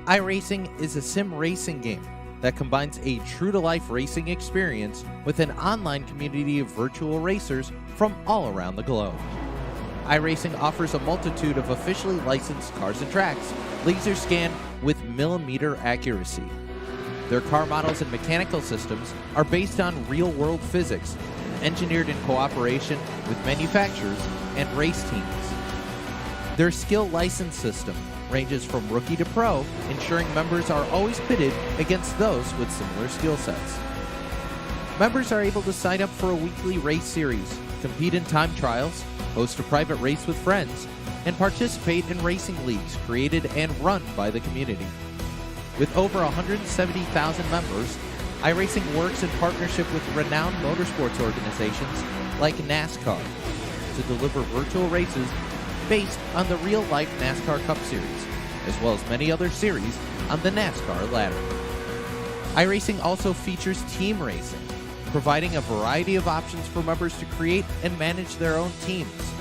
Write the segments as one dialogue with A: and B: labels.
A: iRacing is a sim racing game that combines a true-to-life racing experience with an online community of virtual racers from all around the globe. iRacing offers a multitude of officially licensed cars and tracks, laser scanned with millimeter accuracy. Their car models and mechanical systems are based on real-world physics, engineered in cooperation with manufacturers and race teams. Their skill license system ranges from rookie to pro, ensuring members are always pitted against those with similar skill sets. Members are able to sign up for a weekly race series, compete in time trials, host a private race with friends, and participate in racing leagues created and run by the community. With over 170,000 members, iRacing works in partnership with renowned motorsports organizations like NASCAR to deliver virtual races based on the real-life NASCAR Cup Series, as well as many other series on the NASCAR ladder. iRacing also features team racing, providing a variety of options for members to create and manage their own teams.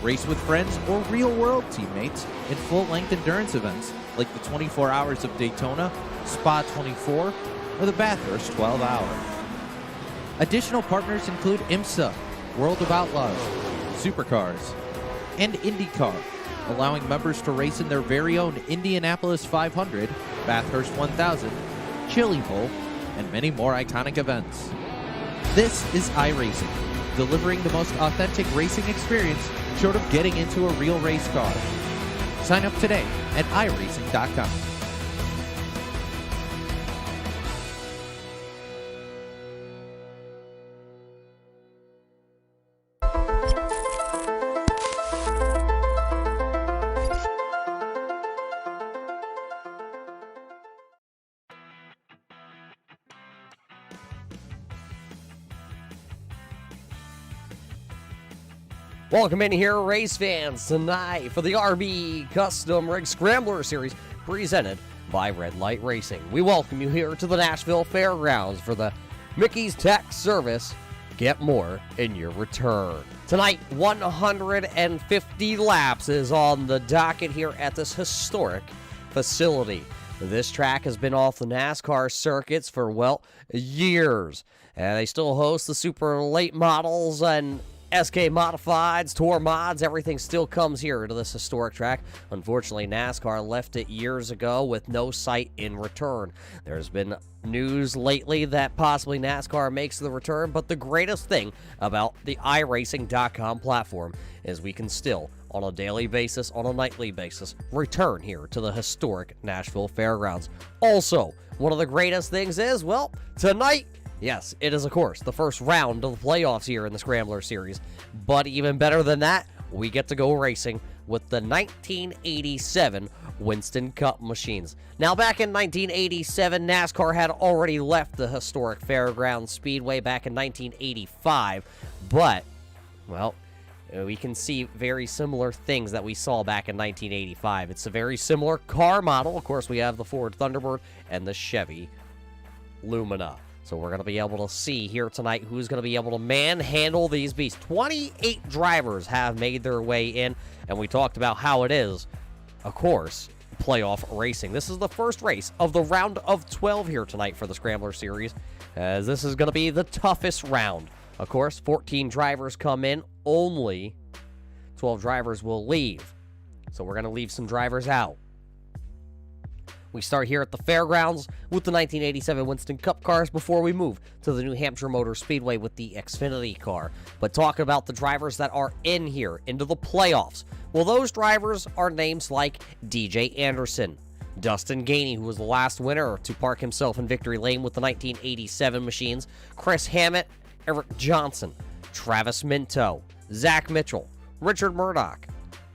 A: Race with friends or real-world teammates in full-length endurance events like the 24 Hours of Daytona, Spa 24, or the Bathurst 12 Hour. Additional partners include IMSA, World of Outlaws, Supercars, and IndyCar, allowing members to race in their very own Indianapolis 500, Bathurst 1000, Chili Bowl, and many more iconic events. This is iRacing, delivering the most authentic racing experience short of getting into a real race car. Sign up today at iRacing.com.
B: Welcome in here, race fans, tonight for the RB Custom Rig Scrambler Series presented by Red Light Racing. We welcome you here to the Nashville Fairgrounds for the Mickey's Tech Service. Get more in your return. Tonight, 150 laps is on the docket here at this historic facility. This track has been off the NASCAR circuits for, well, years. And they still host the super late models and SK Modifieds, Tour Mods, everything still comes here to this historic track. Unfortunately, NASCAR left it years ago with no sight in return. There's been news lately that possibly NASCAR makes the return, but the greatest thing about the iRacing.com platform is we can still, on a daily basis, on a nightly basis, return here to the historic Nashville Fairgrounds. Also, one of the greatest things is, well, tonight, yes, it is, of course, the first round of the playoffs here in the Scrambler Series. But even better than that, we get to go racing with the 1987 Winston Cup machines. Now, back in 1987, NASCAR had already left the historic Fairgrounds Speedway back in 1985. But, well, we can see very similar things that we saw back in 1985. It's a very similar car model. Of course, we have the Ford Thunderbird and the Chevy Lumina. So we're going to be able to see here tonight who's going to be able to manhandle these beasts. 28 drivers have made their way in, and we talked about how it is, of course, playoff racing. This is the first race of the round of 12 here tonight for the Scrambler Series, as this is going to be the toughest round. Of course, 14 drivers come in, only 12 drivers will leave. So we're going to leave some drivers out. We start here at the Fairgrounds with the 1987 Winston Cup cars before we move to the New Hampshire Motor Speedway with the Xfinity car. But talking about the drivers that are in here, into the playoffs, well, those drivers are names like DJ Anderson, Dustin Gainey, who was the last winner to park himself in victory lane with the 1987 machines, Chris Hammett, Eric Johnson, Travis Minto, Zach Mitchell, Richard Murdoch,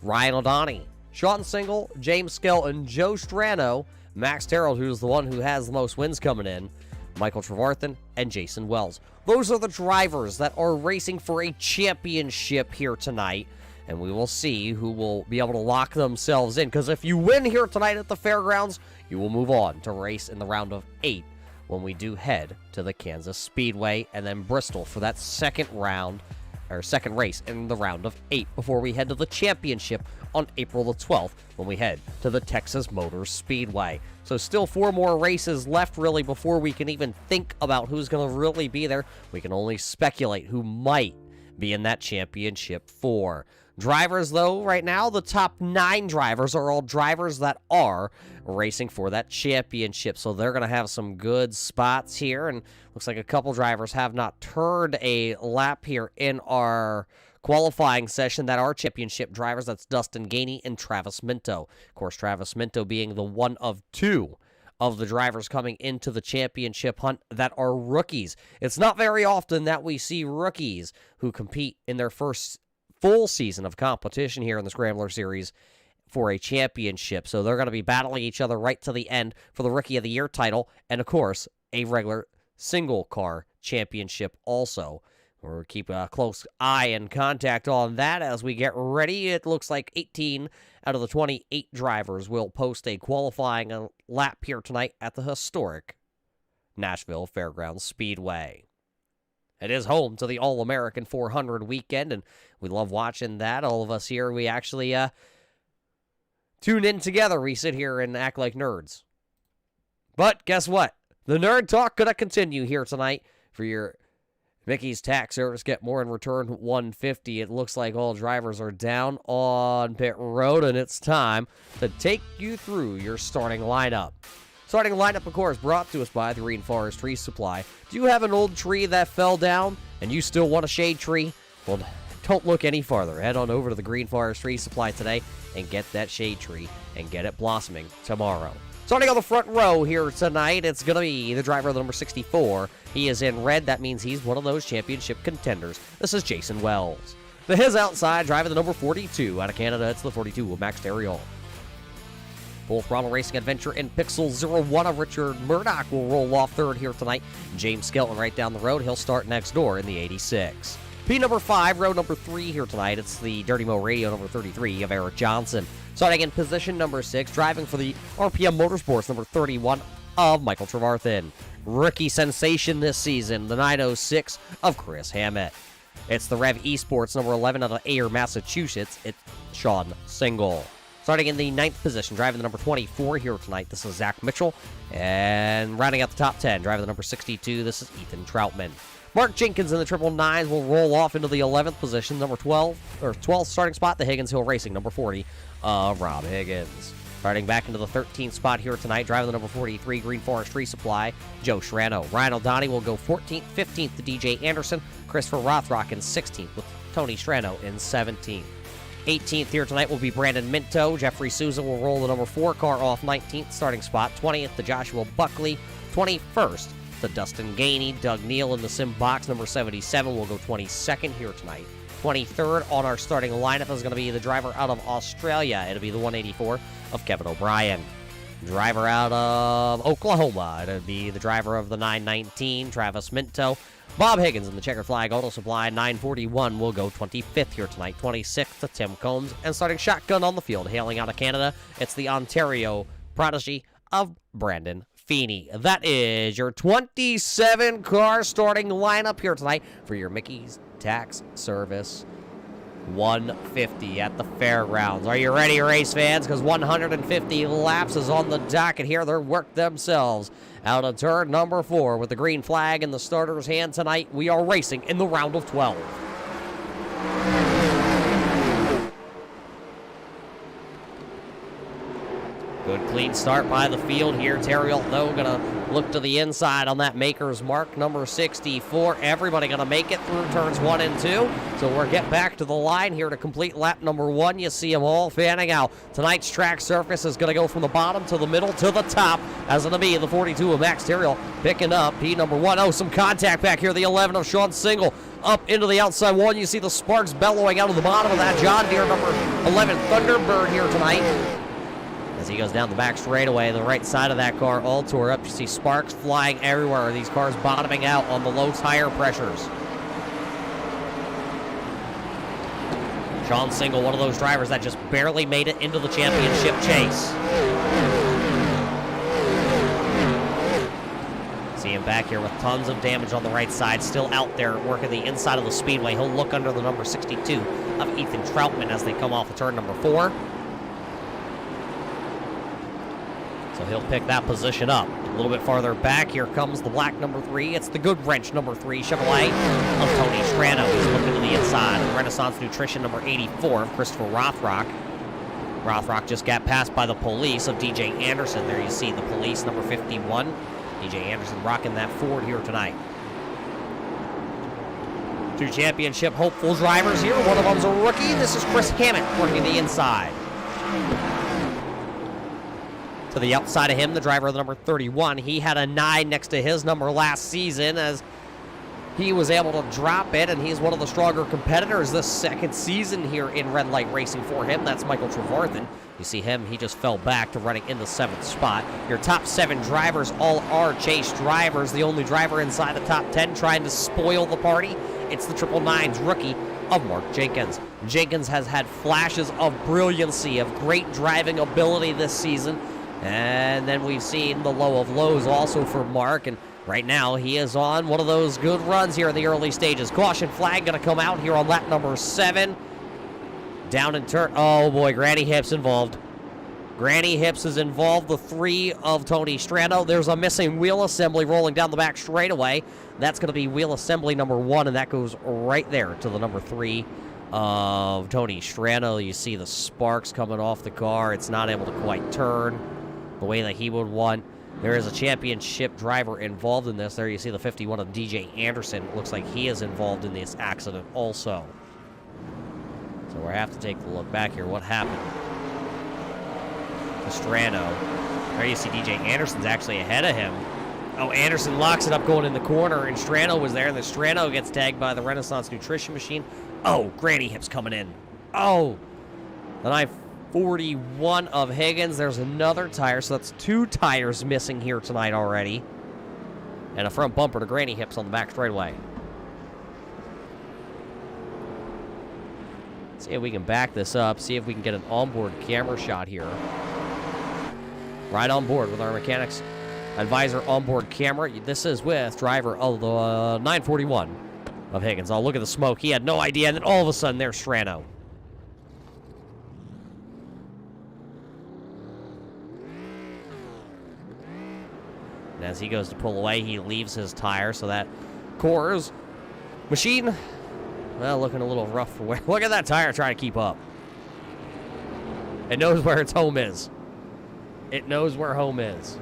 B: Ryan O'Donnell, Sean Single, James Skelton, Joe Strano, Max Terrell, who's the one who has the most wins coming in, Michael Trevarthen, and Jason Wells. Those are the drivers that are racing for a championship here tonight, and we will see who will be able to lock themselves in, because if you win here tonight at the Fairgrounds, you will move on to race in the round of 8 when we do head to the Kansas Speedway and then Bristol for that second round, second race in the round of 8 before we head to the championship on April the 12th when we head to the Texas Motor Speedway. So still 4 more races left really before we can even think about who's going to really be there. We can only speculate who might be in that championship 4. Drivers, though, right now, the top 9 drivers are all drivers that are racing for that championship. So they're going to have some good spots here. And looks like a couple drivers have not turned a lap here in our qualifying session that are championship drivers. That's Dustin Gainey and Travis Minto. Of course, Travis Minto being the one of 2 of the drivers coming into the championship hunt that are rookies. It's not very often that we see rookies who compete in their first full season of competition here in the Scrambler Series for a championship. So they're going to be battling each other right to the end for the Rookie of the Year title and, of course, a regular single car championship also. We'll keep a close eye and contact on that as we get ready. It looks like 18 out of the 28 drivers will post a qualifying lap here tonight at the historic Nashville Fairgrounds Speedway. It is home to the All-American 400 weekend, and we love watching that. All of us here, we actually tune in together. We sit here and act like nerds. But guess what? The nerd talk going to continue here tonight for your Mickey's Tax Service. Get more in return 150. It looks like all drivers are down on pit road, and it's time to take you through your starting lineup. Starting lineup, of course, brought to us by the Green Forest Tree Supply. Do you have an old tree that fell down and you still want a shade tree? Well, don't look any farther. Head on over to the Green Forest Tree Supply today and get that shade tree and get it blossoming tomorrow. Starting on the front row here tonight, it's going to be the driver of the number 64. He is in red. That means he's one of those championship contenders. This is Jason Wells. To his outside, driving the number 42 out of Canada, it's the 42 of Max Terriol. Full Throttle Racing Adventure in Pixel 01 of Richard Murdoch will roll off third here tonight. James Skelton right down the road. He'll start next door in the 86. P number 5, row number 3 here tonight. It's the Dirty Mo Radio number 33 of Eric Johnson. Starting in position number 6, driving for the RPM Motorsports number 31 of Michael Trevarthen. Rookie sensation this season, the 906 of Chris Hammett. It's the Rev Esports number 11 out of Ayer, Massachusetts. It's Sean Single. Starting in the 9th position, driving the number 24 here tonight, this is Zach Mitchell. And rounding out the top 10, driving the number 62, this is Ethan Troutman. Mark Jenkins in the 999s will roll off into the 11th position, number 12th starting spot, the Higgins Hill Racing, number 40, Rob Higgins. Starting back into the 13th spot here tonight, driving the number 43, Green Forest Tree Supply, Joe Shrano. Ryan O'Donnell will go 14th, 15th to DJ Anderson, Christopher Rothrock in 16th with Tony Strano in 17th. 18th here tonight will be Brandon Minto. Jeffrey Souza will roll the number 4 car off 19th starting spot. 20th to Joshua Buckley. 21st to Dustin Gainey. Doug Neal in the sim box. Number 77 will go 22nd here tonight. 23rd on our starting lineup is going to be the driver out of Australia. It'll be the 184 of Kevin O'Brien. Driver out of Oklahoma. It'll be the driver of the 919, Travis Minto. Bob Higgins in the Checker Flag Auto Supply 941 will go 25th here tonight. 26th to Tim Combs. And starting shotgun on the field, hailing out of Canada, it's the Ontario prodigy of Brandon Feeney. That is your 27-car starting lineup here tonight for your Mickey's Tax Service 150 at the Fairgrounds. Are you ready, race fans? Because 150 laps is on the docket here. They're worked themselves out of turn number 4 with the green flag in the starter's hand tonight. We are racing in the round of 12. Good clean start by the field here. Terriol, though, going to look to the inside on that maker's mark, number 64. Everybody going to make it through turns 1 and 2. So we'll get back to the line here to complete lap number 1. You see them all fanning out. Tonight's track surface is going to go from the bottom to the middle to the top. As it'll be the 42 of Max Terriol picking up P number 1. Oh, some contact back here. The 11 of Sean Single up into the outside one. You see the sparks bellowing out of the bottom of that John Deere number 11 Thunderbird here tonight. As he goes down the back straightaway, the right side of that car all tore up. You see sparks flying everywhere. These cars bottoming out on the low tire pressures. Sean Single, one of those drivers that just barely made it into the championship chase. See him back here with tons of damage on the right side, still out there working the inside of the speedway. He'll look under the number 62 of Ethan Troutman as they come off of turn number 4. So he'll pick that position up. A little bit farther back, here comes the black number 3. It's the good wrench number 3 Chevrolet of Tony Strano. He's looking to the inside. And Renaissance Nutrition number 84 of Christopher Rothrock. Rothrock just got passed by the police of DJ Anderson. There you see the police number 51. DJ Anderson rocking that Ford here tonight. 2 championship hopeful drivers here. One of them's a rookie. This is Chris Hammett working the inside. To the outside of him, the driver of the number 31. He had a 9 next to his number last season as he was able to drop it, and he's one of the stronger competitors this second season here in red light racing for him. That's Michael Trevarthen. You see him, he just fell back to running in the 7th spot. Your top 7 drivers all are chase drivers. The only driver inside the top 10 trying to spoil the party, it's the 999's rookie of Mark Jenkins. Jenkins has had flashes of brilliancy, of great driving ability this season. And then we've seen the low of lows also for Mark, and right now he is on one of those good runs here in the early stages. Caution flag going to come out here on lap number 7. Down in turn. Oh boy, Granny Hips involved. Granny Hips is involved, the 3 of Tony Strano. There's a missing wheel assembly rolling down the back straightaway. That's going to be wheel assembly number 1, and that goes right there to the number 3 of Tony Strano. You see the sparks coming off the car. It's not able to quite turn the way that he would want. There is a championship driver involved in this. There you see the 51 of DJ Anderson. It looks like he is involved in this accident also. So we have to take a look back here. What happened to Strano? There you see DJ Anderson's actually ahead of him. Oh, Anderson locks it up going in the corner, and Strano was there, and the Strano gets tagged by the Renaissance Nutrition Machine. Oh, Granny Hips coming in. Oh, the 941 of Higgins. There's another tire, so that's 2 tires missing here tonight already. And a front bumper to Granny Hips on the back straightaway. See if we can back this up, see if we can get an onboard camera shot here. Right on board with our mechanics advisor onboard camera. This is with driver of the 941 of Higgins. Oh, look at the smoke. He had no idea, and then all of a sudden there's Strano. And as he goes to pull away, he leaves his tire, so that Coors machine, well, looking a little rough for wear. Look at that tire trying to keep up. It knows where its home is. It knows where home is.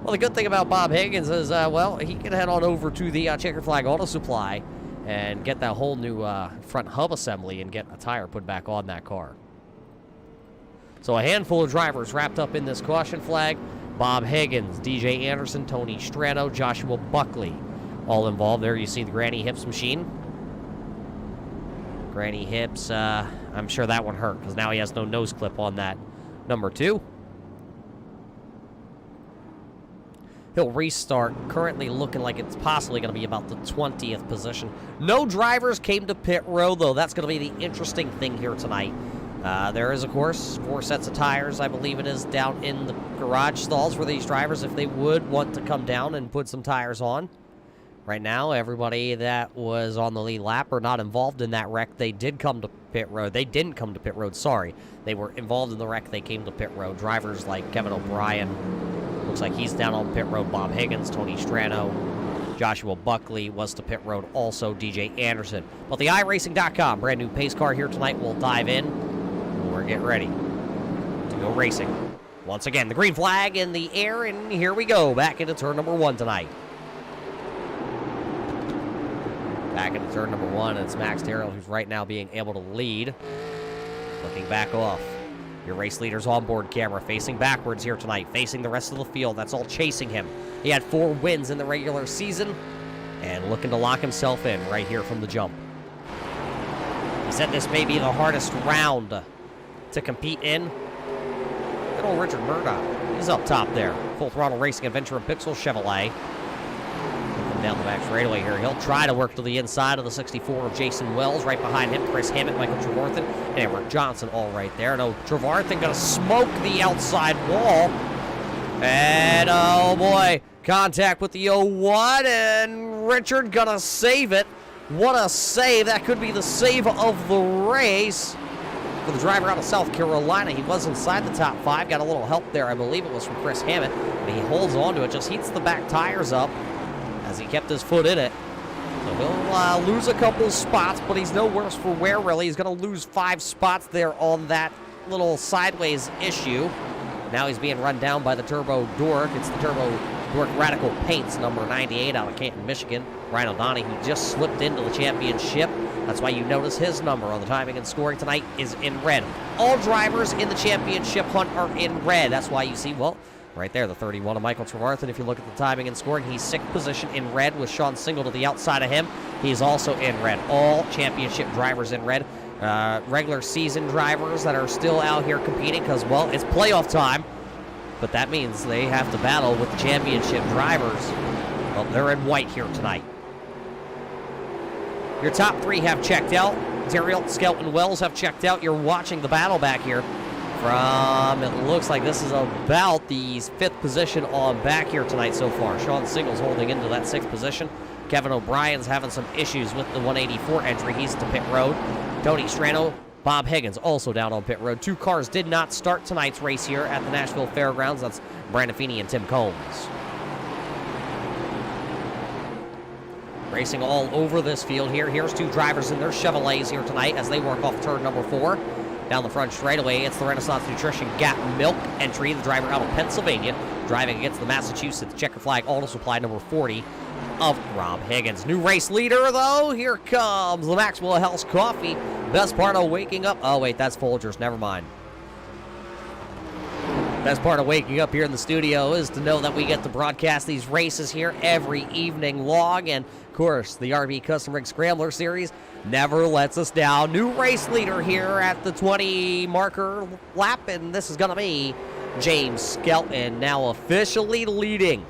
B: Well, the good thing about Bob Higgins is, well, he can head on over to the Checker Flag Auto Supply and get that whole new front hub assembly and get a tire put back on that car. So a handful of drivers wrapped up in this caution flag. Bob Higgins, DJ Anderson, Tony Strano, Joshua Buckley, all involved. There you see the Granny Hips machine. Granny Hips, I'm sure that one hurt because now he has no nose clip on that number 2. He'll restart, currently looking like it's possibly going to be about the 20th position. No drivers came to pit road, though. That's going to be the interesting thing here tonight. There is, of course, 4 sets of tires, I believe it is, down in the garage stalls for these drivers if they would want to come down and put some tires on. Right now, everybody that was on the lead lap or not involved in that wreck, they did come to pit road. They didn't come to pit road, sorry. They were involved in the wreck, they came to pit road. Drivers like Kevin O'Brien, looks like he's down on pit road. Bob Higgins, Tony Strano, Joshua Buckley was to pit road also, DJ Anderson. But the iRacing.com brand new pace car here tonight. We'll dive in. We're getting ready to go racing. Once again, the green flag in the air, and here we go. Back into turn number 1 tonight. Back into turn number 1, it's Max Terrell who's right now being able to lead. Looking back off. Your race leader's onboard camera facing backwards here tonight, facing the rest of the field. That's all chasing him. He had 4 wins in the regular season and looking to lock himself in right here from the jump. He said this may be the hardest round to compete in. Good old Richard Murdoch. He's up top there. Full Throttle Racing Adventure and Pixel Chevrolet. Looking down the back straightaway here. He'll try to work to the inside of the 64 of Jason Wells. Right behind him, Chris Hammett, Michael Trevarthen, and Eric Johnson all right there. No, Trevarthen going to smoke the outside wall. And oh boy, contact with the 01, and Richard gonna save it. What a save. That could be the save of the race for the driver out of South Carolina. He was inside the top 5, got a little help there. I believe it was from Chris Hammett, but he holds on to it, just heats the back tires up as he kept his foot in it. So he'll lose a couple spots, but he's no worse for wear, really. He's going to lose 5 spots there on that little sideways issue. Now he's being run down by the Turbo Dork. It's the Turbo Dork Radical Paints, number 98 out of Canton, Michigan. Ryan O'Donnell, who just slipped into the championship. That's why you notice his number on the timing and scoring tonight is in red. All drivers in the championship hunt are in red. That's why you see, well, right there, the 31 of Michael Trevarthen. If you look at the timing and scoring, he's 6th position in red with Sean Single to the outside of him. He's also in red. All championship drivers in red. Regular season drivers that are still out here competing because, well, it's playoff time. But that means they have to battle with the championship drivers. Well, they're in white here tonight. Your top 3 have checked out. Darrell, Skelton, Wells have checked out. You're watching the battle back here from, it looks like this is about the 5th position on back here tonight so far. Sean Single's holding into that 6th position. Kevin O'Brien's having some issues with the 184 entry. He's to pit road. Tony Strano, Bob Higgins also down on pit road. 2 cars did not start tonight's race here at the Nashville Fairgrounds. That's Brandon Feeney and Tim Combs. Racing all over this field here. Here's 2 drivers in their Chevrolets here tonight as they work off turn number 4. Down the front straightaway, it's the Renaissance Nutrition Gap Milk entry. The driver out of Pennsylvania, driving against the Massachusetts checker flag auto supply number 40 of Rob Higgins. New race leader, though. Here comes the Maxwell House Coffee. Best part of waking up. Oh, wait, that's Folgers. Never mind. Best part of waking up here in the studio is to know that we get to broadcast these races here every evening long. And, of course, the RV Custom Rig Scrambler Series never lets us down. New race leader here at the 20 marker lap, and this is going to be James Skelton, now officially leading.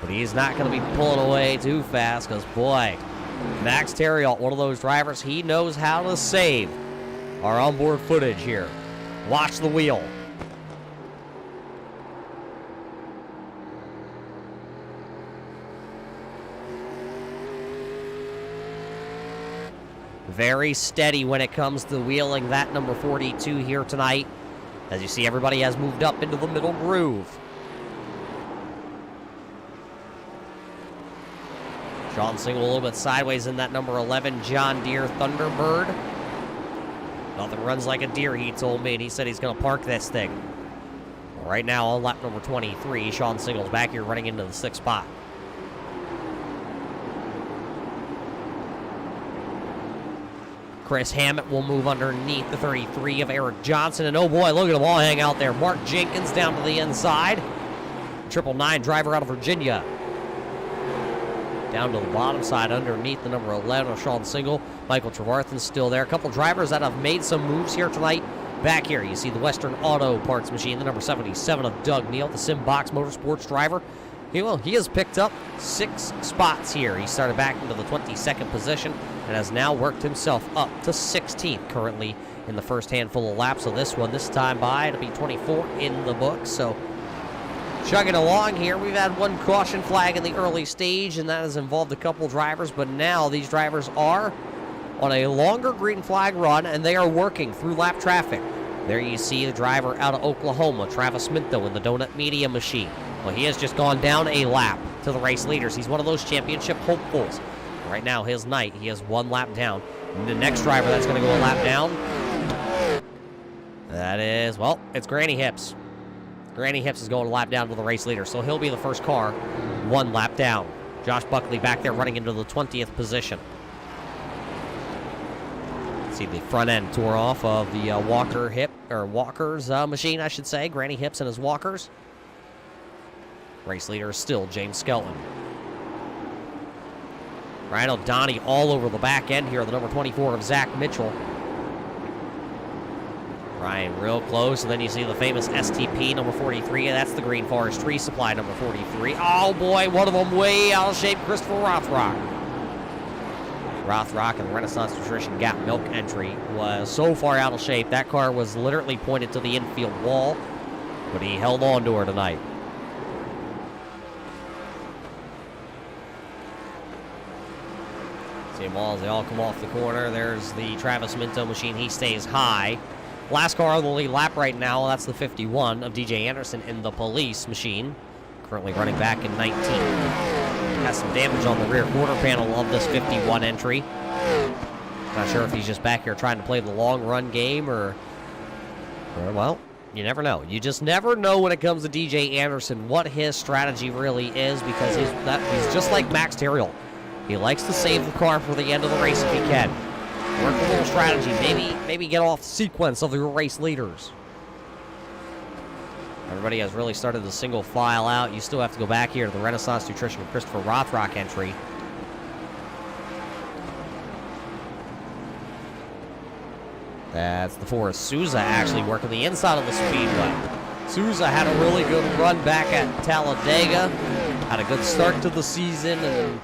B: But he's not going to be pulling away too fast because, boy, Max Terriot, one of those drivers, he knows how to save our onboard footage here. Watch the wheel. Very steady when it comes to wheeling that number 42 here tonight. As you see, everybody has moved up into the middle groove. Sean Single a little bit sideways in that number 11 John Deere Thunderbird. Nothing runs like a deer, he told me, and he said he's going to park this thing. Right now on lap number 23, Sean Single's back here running into the 6th spot. Chris Hammett will move underneath the 33 of Eric Johnson. And oh boy, look at them all hang out there. Mark Jenkins down to the inside. 999 driver out of Virginia. Down to the bottom side underneath the number 11 of Sean Single. Michael Trevarthen's still there. A couple drivers that have made some moves here tonight. Back here, you see the Western Auto Parts Machine, the number 77 of Doug Neal, the Simbox Motorsports driver. He has picked up 6 spots here. He started back into the 22nd position and has now worked himself up to 16th currently in the first handful of laps of this one. This time by, it'll be 24 in the book. So chugging along here, we've had 1 caution flag in the early stage, and that has involved a couple drivers, but now these drivers are on a longer green flag run, and they are working through lap traffic. There you see the driver out of Oklahoma, Travis Minto, in the Donut Media Machine. Well, he has just gone down a lap to the race leaders. He's one of those championship hopefuls. Right now, his night, he has 1 lap down. And the next driver that's going to go a lap down, that is, well, it's Granny Hips. Granny Hips is going a lap down to the race leader, so he'll be the first car 1 lap down. Josh Buckley back there running into the 20th position. See the front end tore off of the Walker's machine, I should say. Granny Hips and his Walkers. Race leader is still James Skelton. Ryan O'Donnell all over the back end here, the number 24 of Zach Mitchell. Ryan real close, and then you see the famous STP number 43, and that's the Green Forest Tree Supply number 43. Oh boy, one of them way out of shape, Christopher Rothrock. Rothrock and the Renaissance Nutrition Gap Milk entry was so far out of shape, that car was literally pointed to the infield wall. but he held on to her tonight. See them all as they all come off the corner. There's the Travis Minto machine. He stays high. Last car on the lead lap right now, that's the 51 of DJ Anderson in the police machine. Currently running back in 19. Has some damage on the rear quarter panel of this 51 entry. Not sure if he's just back here trying to play the long run game or well, you never know. You just never know when it comes to DJ Anderson what his strategy really is, because he's just like Max Terriel. He likes to save the car for the end of the race if he can. Work a little strategy, maybe get off the sequence of the race leaders. Everybody has really started to single file out. You still have to go back here to the Renaissance Nutrition Christopher Rothrock entry. That's the Forrest Souza actually working the inside of the speedway. Souza had a really good run back at Talladega. Had a good start to the season, and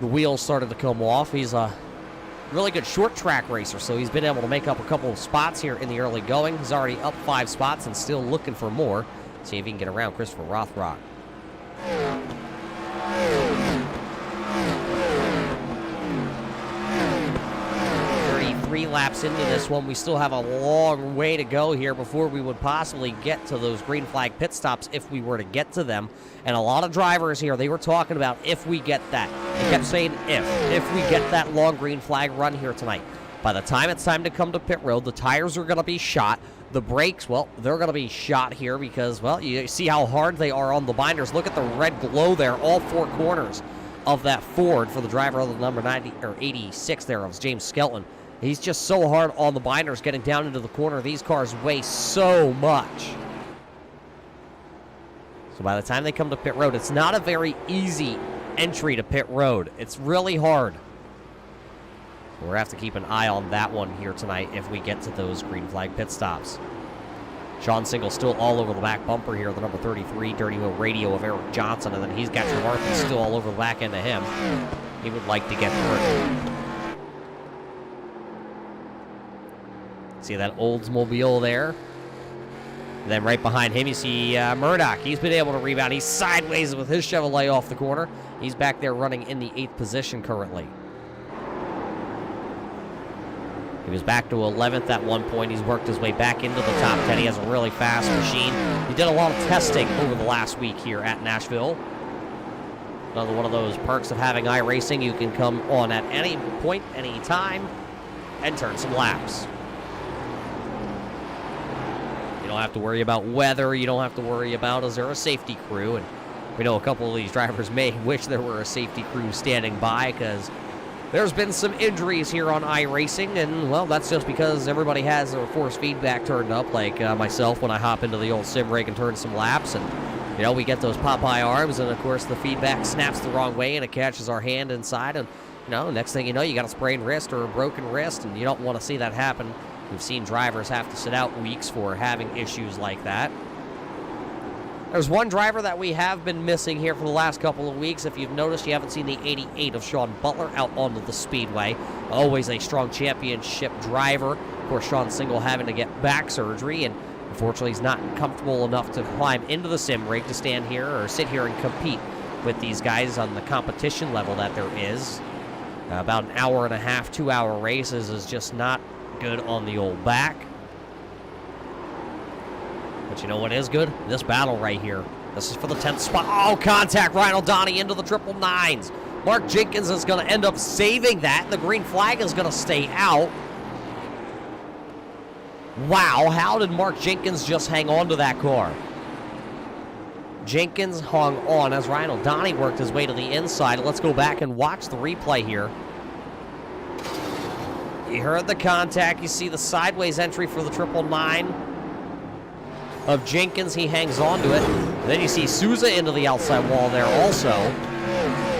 B: the wheels started to come off. He's a really good short track racer, so he's been able to make up a couple of spots here in the early going. He's already up 5 spots and still looking for more. See if he can get around Christopher Rothrock. 33 laps into this one. We still have a long way to go here before we would possibly get to those green flag pit stops if we were to get to them. And a lot of drivers here, they were talking about if we get that. They kept saying if we get that long green flag run here tonight. By the time it's time to come to pit road, the tires are going to be shot. The brakes, well, they're going to be shot here because, well, you see how hard they are on the binders. Look at the red glow there, all 4 corners of that Ford for the driver of the number 90 or 86 there of James Skelton. He's just so hard on the binders getting down into the corner. These cars weigh so much. So by the time they come to pit road, it's not a very easy entry to pit road. It's really hard. We're going to have to keep an eye on that one here tonight if we get to those green flag pit stops. Sean Single still all over the back bumper here, the number 33 Dirty Wheel radio of Eric Johnson, and then he's got Tremarthy still all over the back end of him. He would like to get through. See that Oldsmobile there? And then right behind him, you see Murdoch. He's been able to rebound. He's sideways with his Chevrolet off the corner. He's back there running in the 8th position currently. He was back to 11th at one point. He's worked his way back into the top 10. He has a really fast machine. He did a lot of testing over the last week here at Nashville. Another one of those perks of having iRacing. You can come on at any point, any time, and turn some laps. You don't have to worry about weather. You don't have to worry about, is there a safety crew? And we know a couple of these drivers may wish there were a safety crew standing by, because there's been some injuries here on iRacing, and, well, that's just because everybody has their force feedback turned up, like myself when I hop into the old sim rig and turn some laps, and, you know, we get those Popeye arms, and, of course, the feedback snaps the wrong way, and it catches our hand inside, and, you know, next thing you know, you got a sprained wrist or a broken wrist, and you don't want to see that happen. We've seen drivers have to sit out weeks for having issues like that. There's one driver that we have been missing here for the last couple of weeks. If you've noticed, you haven't seen the 88 of Sean Butler out onto the speedway. Always a strong championship driver. Of course, Sean Single having to get back surgery, and unfortunately he's not comfortable enough to climb into the sim rig to stand here or sit here and compete with these guys on the competition level that there is. About an hour and a half, 2-hour races is just not good on the old back. But you know what is good? This battle right here. This is for the 10th spot. Oh, contact. Ryan O'Donnell into the 999s. Mark Jenkins is going to end up saving that. The green flag is going to stay out. Wow, how did Mark Jenkins just hang on to that car? Jenkins hung on as Ryan O'Donnell worked his way to the inside. Let's go back and watch the replay here. You heard the contact. You see the sideways entry for the 999 of Jenkins. He hangs on to it. And then you see Souza into the outside wall there also.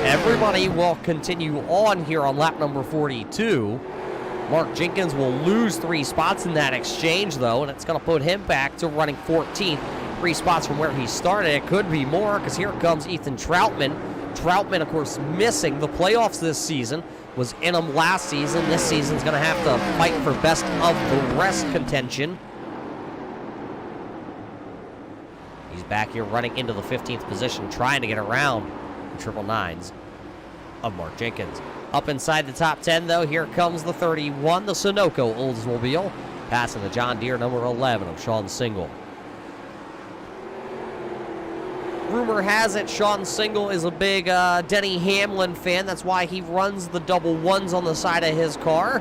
B: Everybody will continue on here on lap number 42. Mark Jenkins will lose 3 spots in that exchange, though, and it's going to put him back to running 14th. 3 spots from where he started. It could be more, because here comes Ethan Troutman. Troutman, of course, missing the playoffs this season. Was in them last season. This season's going to have to fight for best of the rest contention. He's back here running into the 15th position, trying to get around the 999s of Mark Jenkins. Up inside the top 10, though, here comes the 31, the Sunoco Oldsmobile, passing the John Deere number 11 of Sean Single. Rumor has it Sean Single is a big Denny Hamlin fan. That's why he runs the double ones on the side of his car.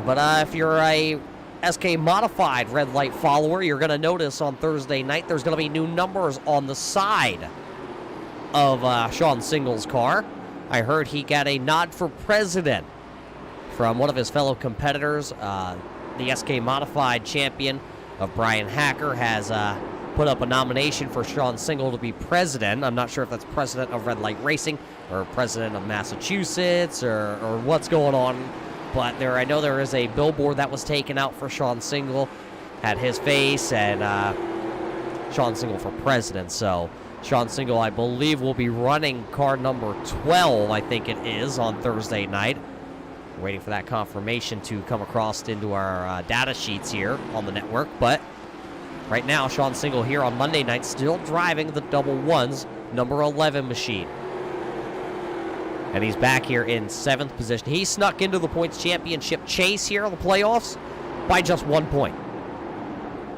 B: But if you're a SK Modified red light follower, you're going to notice on Thursday night there's going to be new numbers on the side of Sean Single's car. I heard he got a nod for president from one of his fellow competitors. The SK Modified champion of Brian Hacker has put up a nomination for Sean Single to be president. I'm not sure if that's president of Red Light Racing or president of Massachusetts or what's going on. But I know there is a billboard that was taken out for Sean Single, had his face, and Sean Single for president. So Sean Single, I believe, will be running car number 12, I think it is, on Thursday night. We're waiting for that confirmation to come across into our data sheets here on the network. But right now, Sean Single here on Monday night still driving the double ones, number 11 machine. And he's back here in 7th position. He snuck into the points championship chase here in the playoffs by just 1 point.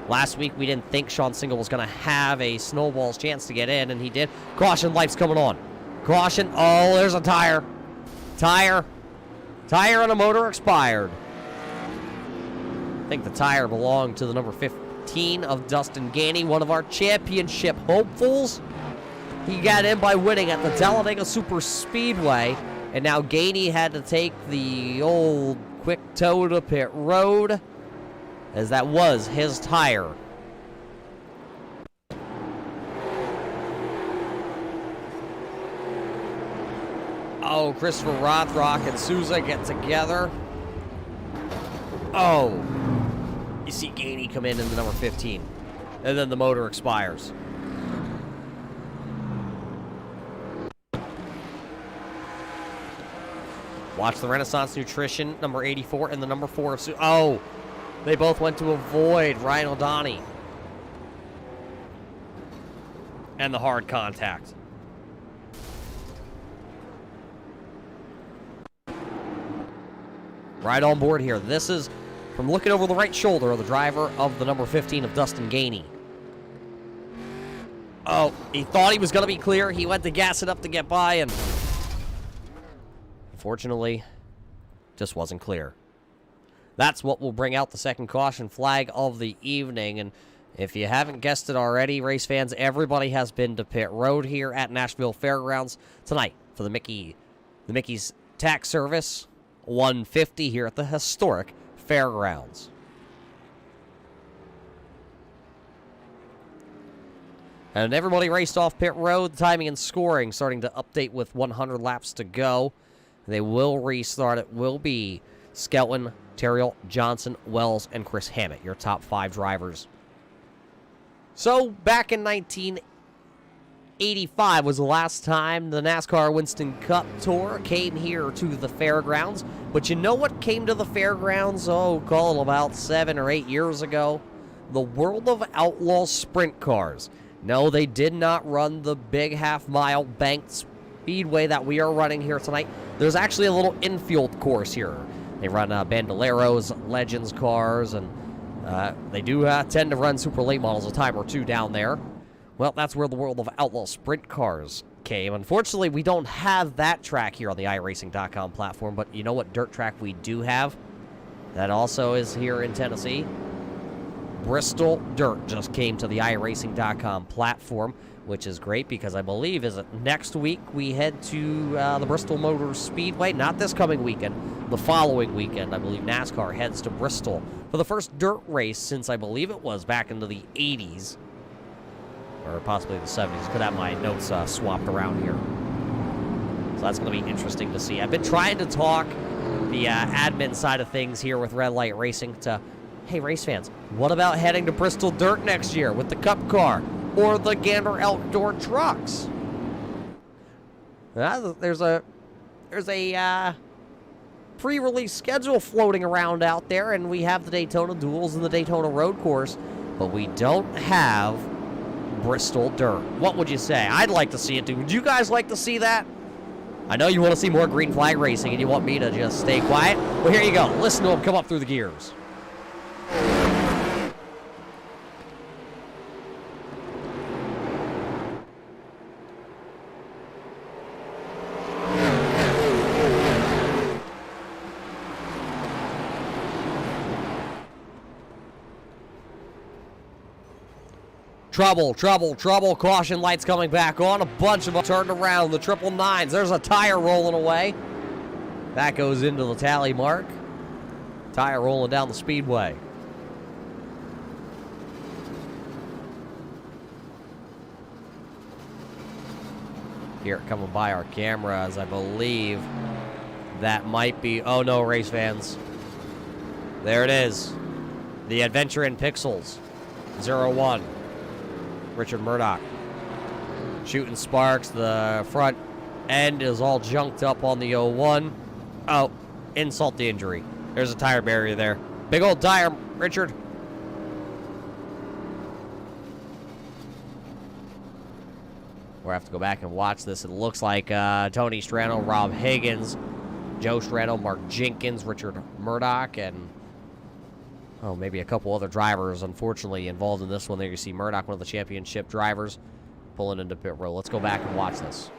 B: Last week, we didn't think Sean Single was going to have a snowball's chance to get in, and he did. Caution, lights coming on. Caution. Oh, there's a tire. Tire and a motor expired. I think the tire belonged to the number 15 of Dustin Gainey, one of our championship hopefuls. He got in by winning at the Talladega Super Speedway, and now Gainey had to take the old quick tow to pit road, as that was his tire. Oh, Christopher Rothrock and Souza get together. Oh, you see Gainey come in the number 15, and then the motor expires. Watch the Renaissance Nutrition, number 84, and the number 4 of Oh, they both went to avoid Ryan O'Donnell. And the hard contact. Right on board here. This is from looking over the right shoulder of the driver of the number 15 of Dustin Gainey. Oh, he thought he was going to be clear. He went to gas it up to get by, and unfortunately, just wasn't clear. That's what will bring out the second caution flag of the evening. And if you haven't guessed it already, race fans, everybody has been to pit road here at Nashville Fairgrounds tonight for the Mickey's tax service 150 here at the historic Fairgrounds. And everybody raced off pit road. The timing and scoring starting to update with 100 laps to go. They will restart. It will be Skelton, Terrill, Johnson, Wells, and Chris Hammett, your top 5 drivers. So, back in 1985 was the last time the NASCAR Winston Cup Tour came here to the Fairgrounds. But you know what came to the Fairgrounds, call it about 7 or 8 years ago? The World of Outlaw Sprint Cars. No, they did not run the big half-mile banked speedway that we are running here tonight. There's actually a little infield course here. They run Bandoleros, Legends cars, and they do tend to run super late models a time or two down there. Well, that's where the World of Outlaw Sprint Cars came. Unfortunately, we don't have that track here on the iRacing.com platform, but you know what dirt track we do have? That also is here in Tennessee. Bristol Dirt just came to the iRacing.com platform, which is great because I believe next week we head to the Bristol Motor Speedway. Not this coming weekend, the following weekend. I believe NASCAR heads to Bristol for the first dirt race since I believe it was back into the 80s. Or possibly the 70s. Could have my notes swapped around here. So that's going to be interesting to see. I've been trying to talk the admin side of things here with Red Light Racing to, hey, race fans, what about heading to Bristol Dirt next year with the Cup car or the Gander Outdoor trucks? There's a pre-release schedule floating around out there, and we have the Daytona Duels and the Daytona Road Course, but we don't have Bristol dirt. What would you say? I'd like to see it too. Would you guys like to see that? I know you want to see more green flag racing and you want me to just stay quiet. Well, here you go. Listen to him come up through the gears. Trouble, trouble, trouble. Caution lights coming back on. A bunch of them turned around. The 999s. There's a tire rolling away. That goes into the tally mark. Tire rolling down the speedway. Here, coming by our cameras, I believe that might be... Oh, no, race fans. There it is. The Adventure in Pixels. 01. Richard Murdoch. Shooting sparks. The front end is all junked up on the 01. Oh, insult to injury. There's a tire barrier there. Big old tire, Richard. We'll have to go back and watch this. It looks like Tony Strano, Rob Higgins, Joe Strano, Mark Jenkins, Richard Murdoch, and maybe a couple other drivers, unfortunately, involved in this one. There you see Murdoch, one of the championship drivers, pulling into pit road. Let's go back and watch this.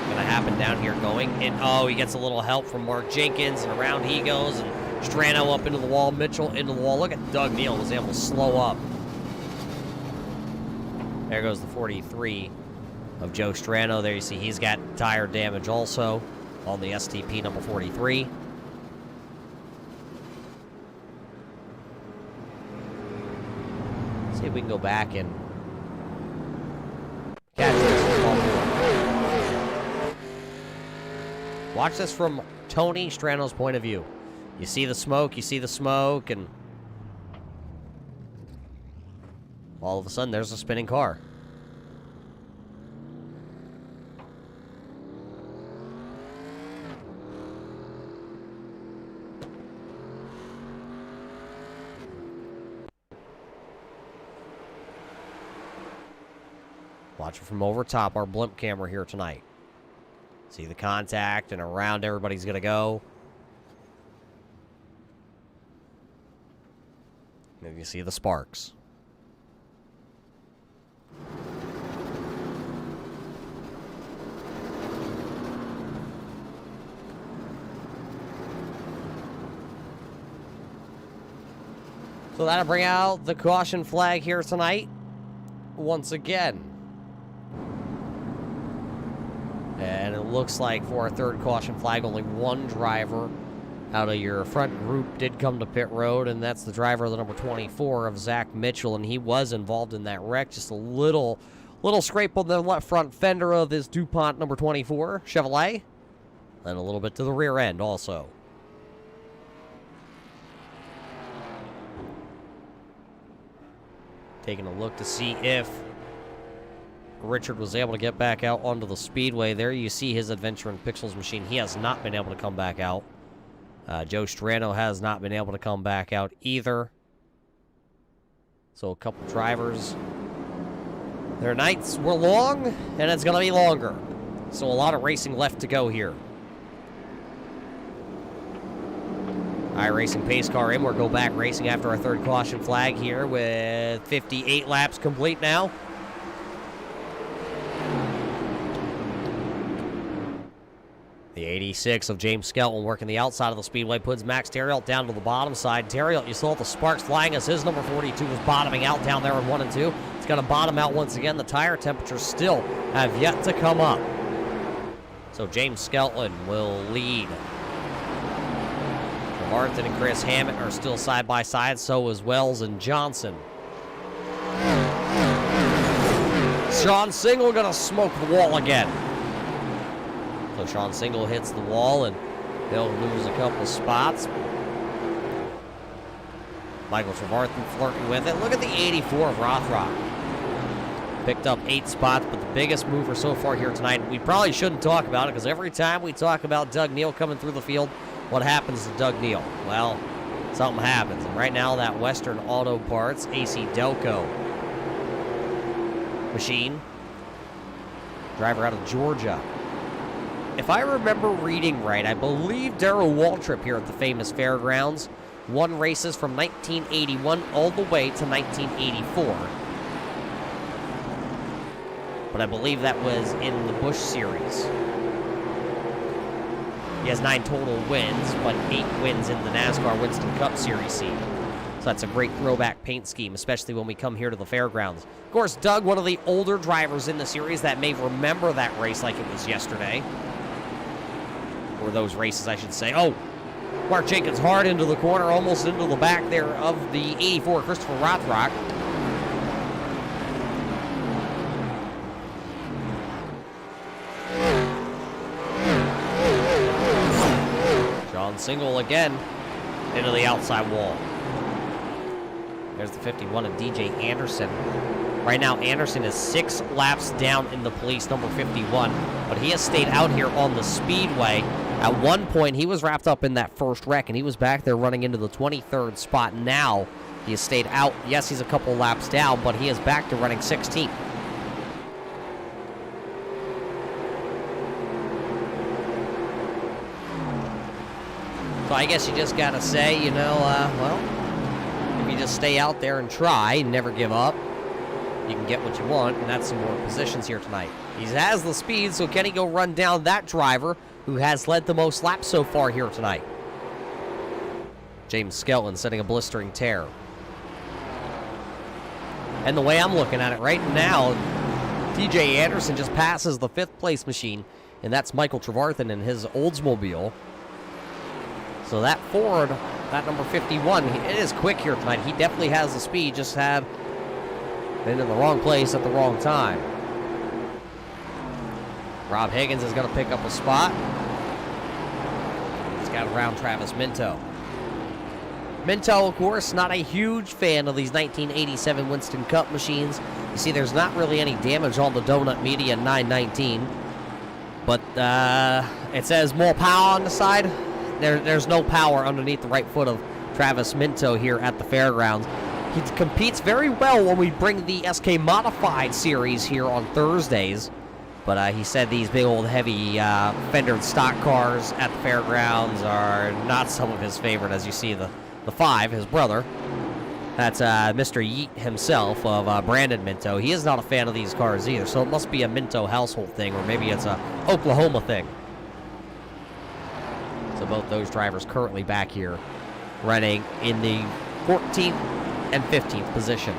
B: Going to happen down here going in. Oh, he gets a little help from Mark Jenkins, and around he goes, and Strano up into the wall, Mitchell into the wall. Look at Doug Neal was able to slow up. There goes the 43 of Joe Strano. There you see he's got tire damage also on the STP number 43. See if we can go back and catch this. Watch this from Tony Strano's point of view. You see the smoke, and all of a sudden there's a spinning car. Watch it from over top our blimp camera here tonight. See the contact, and around everybody's going to go. And you see the sparks. So that'll bring out the caution flag here tonight once again. And it looks like for our third caution flag, only one driver out of your front group did come to pit road, and that's the driver of the number 24 of Zach Mitchell, and he was involved in that wreck. Just a little scrape on the left front fender of this DuPont number 24 Chevrolet, and a little bit to the rear end also. Taking a look to see if Richard was able to get back out onto the speedway. There you see his Adventure in Pixels machine. He has not been able to come back out. Joe Strano has not been able to come back out either. So a couple drivers. Their nights were long, and it's going to be longer. So a lot of racing left to go here. iRacing pace car in. We'll go back racing after our third caution flag here with 58 laps complete now. The 86 of James Skelton working the outside of the speedway puts Max Terriot down to the bottom side. Terriot, you saw the sparks flying as his number 42 was bottoming out down there in 1 and 2. It's going to bottom out once again. The tire temperatures still have yet to come up. So James Skelton will lead. Martin and Chris Hammett are still side by side. So is Wells and Johnson. Sean Single going to smoke the wall again. So Sean Single hits the wall, and they'll lose a couple spots. Michael Trevarthen flirting with it. Look at the 84 of Rothrock. Picked up 8 spots, but the biggest mover so far here tonight, we probably shouldn't talk about it, because every time we talk about Doug Neal coming through the field, what happens to Doug Neal? Well, something happens. And right now, that Western Auto Parts AC Delco machine, driver out of Georgia. If I remember reading right, I believe Darrell Waltrip here at the famous Fairgrounds won races from 1981 all the way to 1984. But I believe that was in the Busch Series. He has 9 total wins, but 8 wins in the NASCAR Winston Cup Series C. So that's a great throwback paint scheme, especially when we come here to the Fairgrounds. Of course, Doug, one of the older drivers in the series that may remember that race like it was yesterday. Or those races, I should say. Oh, Mark Jenkins hard into the corner, almost into the back there of the 84 Christopher Rothrock. John Single again into the outside wall. There's the 51 of DJ Anderson. Right now, Anderson is 6 laps down in the police, number 51, but he has stayed out here on the speedway. At one point, he was wrapped up in that first wreck, and he was back there running into the 23rd spot. Now, he has stayed out. Yes, he's a couple laps down, but he is back to running 16th. So I guess you just got to say, well, if you just stay out there and try and never give up, you can get what you want, and that's some more positions here tonight. He has the speed, so can he go run down that driver who has led the most laps so far here tonight? James Skelton setting a blistering tear. And the way I'm looking at it right now, TJ Anderson just passes the 5th place machine, and that's Michael Trevarthen in his Oldsmobile. So that Ford, that number 51, it is quick here tonight. He definitely has the speed, just had been in the wrong place at the wrong time. Rob Higgins is going to pick up a spot. He's got around Travis Minto. Minto, of course, not a huge fan of these 1987 Winston Cup machines. You see, there's not really any damage on the Donut Media 919. But it says more power on the side. There's no power underneath the right foot of Travis Minto here at the Fairgrounds. He competes very well when we bring the SK Modified series here on Thursdays. But he said these big old heavy fendered stock cars at the Fairgrounds are not some of his favorite, as you see the 5, his brother. That's Mr. Yeet himself of Brandon Minto. He is not a fan of these cars either, so it must be a Minto household thing, or maybe it's a Oklahoma thing. So both those drivers currently back here running in the 14th and 15th position.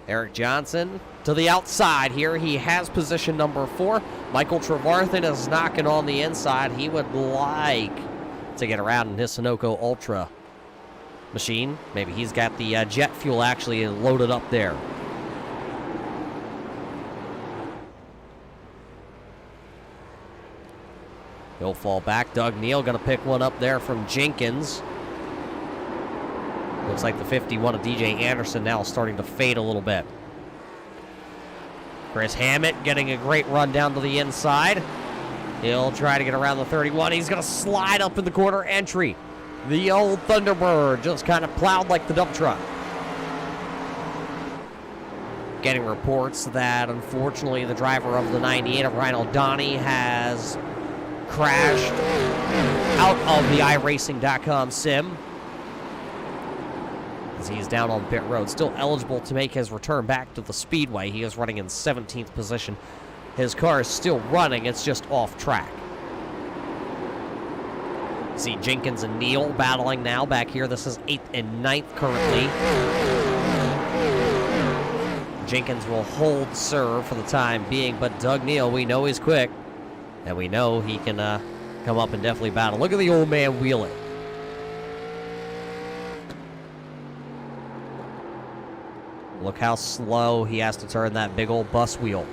B: Eric Johnson to the outside here. He has position number 4. Michael Trevarthen is knocking on the inside. He would like to get around in his Sunoco Ultra machine. Maybe he's got the jet fuel actually loaded up there. He'll fall back. Doug Neal going to pick one up there from Jenkins. Looks like the 51 of DJ Anderson now starting to fade a little bit. Chris Hammett getting a great run down to the inside. He'll try to get around the 31. He's going to slide up in the corner entry. The old Thunderbird just kind of plowed like the dump truck. Getting reports that, unfortunately, the driver of the 98 of Ryan O'Donnell has crashed out of the iRacing.com sim. As he's down on pit road, still eligible to make his return back to the speedway. He is running in 17th position. His car is still running, it's just off track. See Jenkins and Neal battling now back here. This is 8th and 9th currently. Jenkins will hold serve for the time being, but Doug Neal, we know he's quick, and we know he can come up and definitely battle. Look at the old man wheeling. Look how slow he has to turn that big old bus wheel.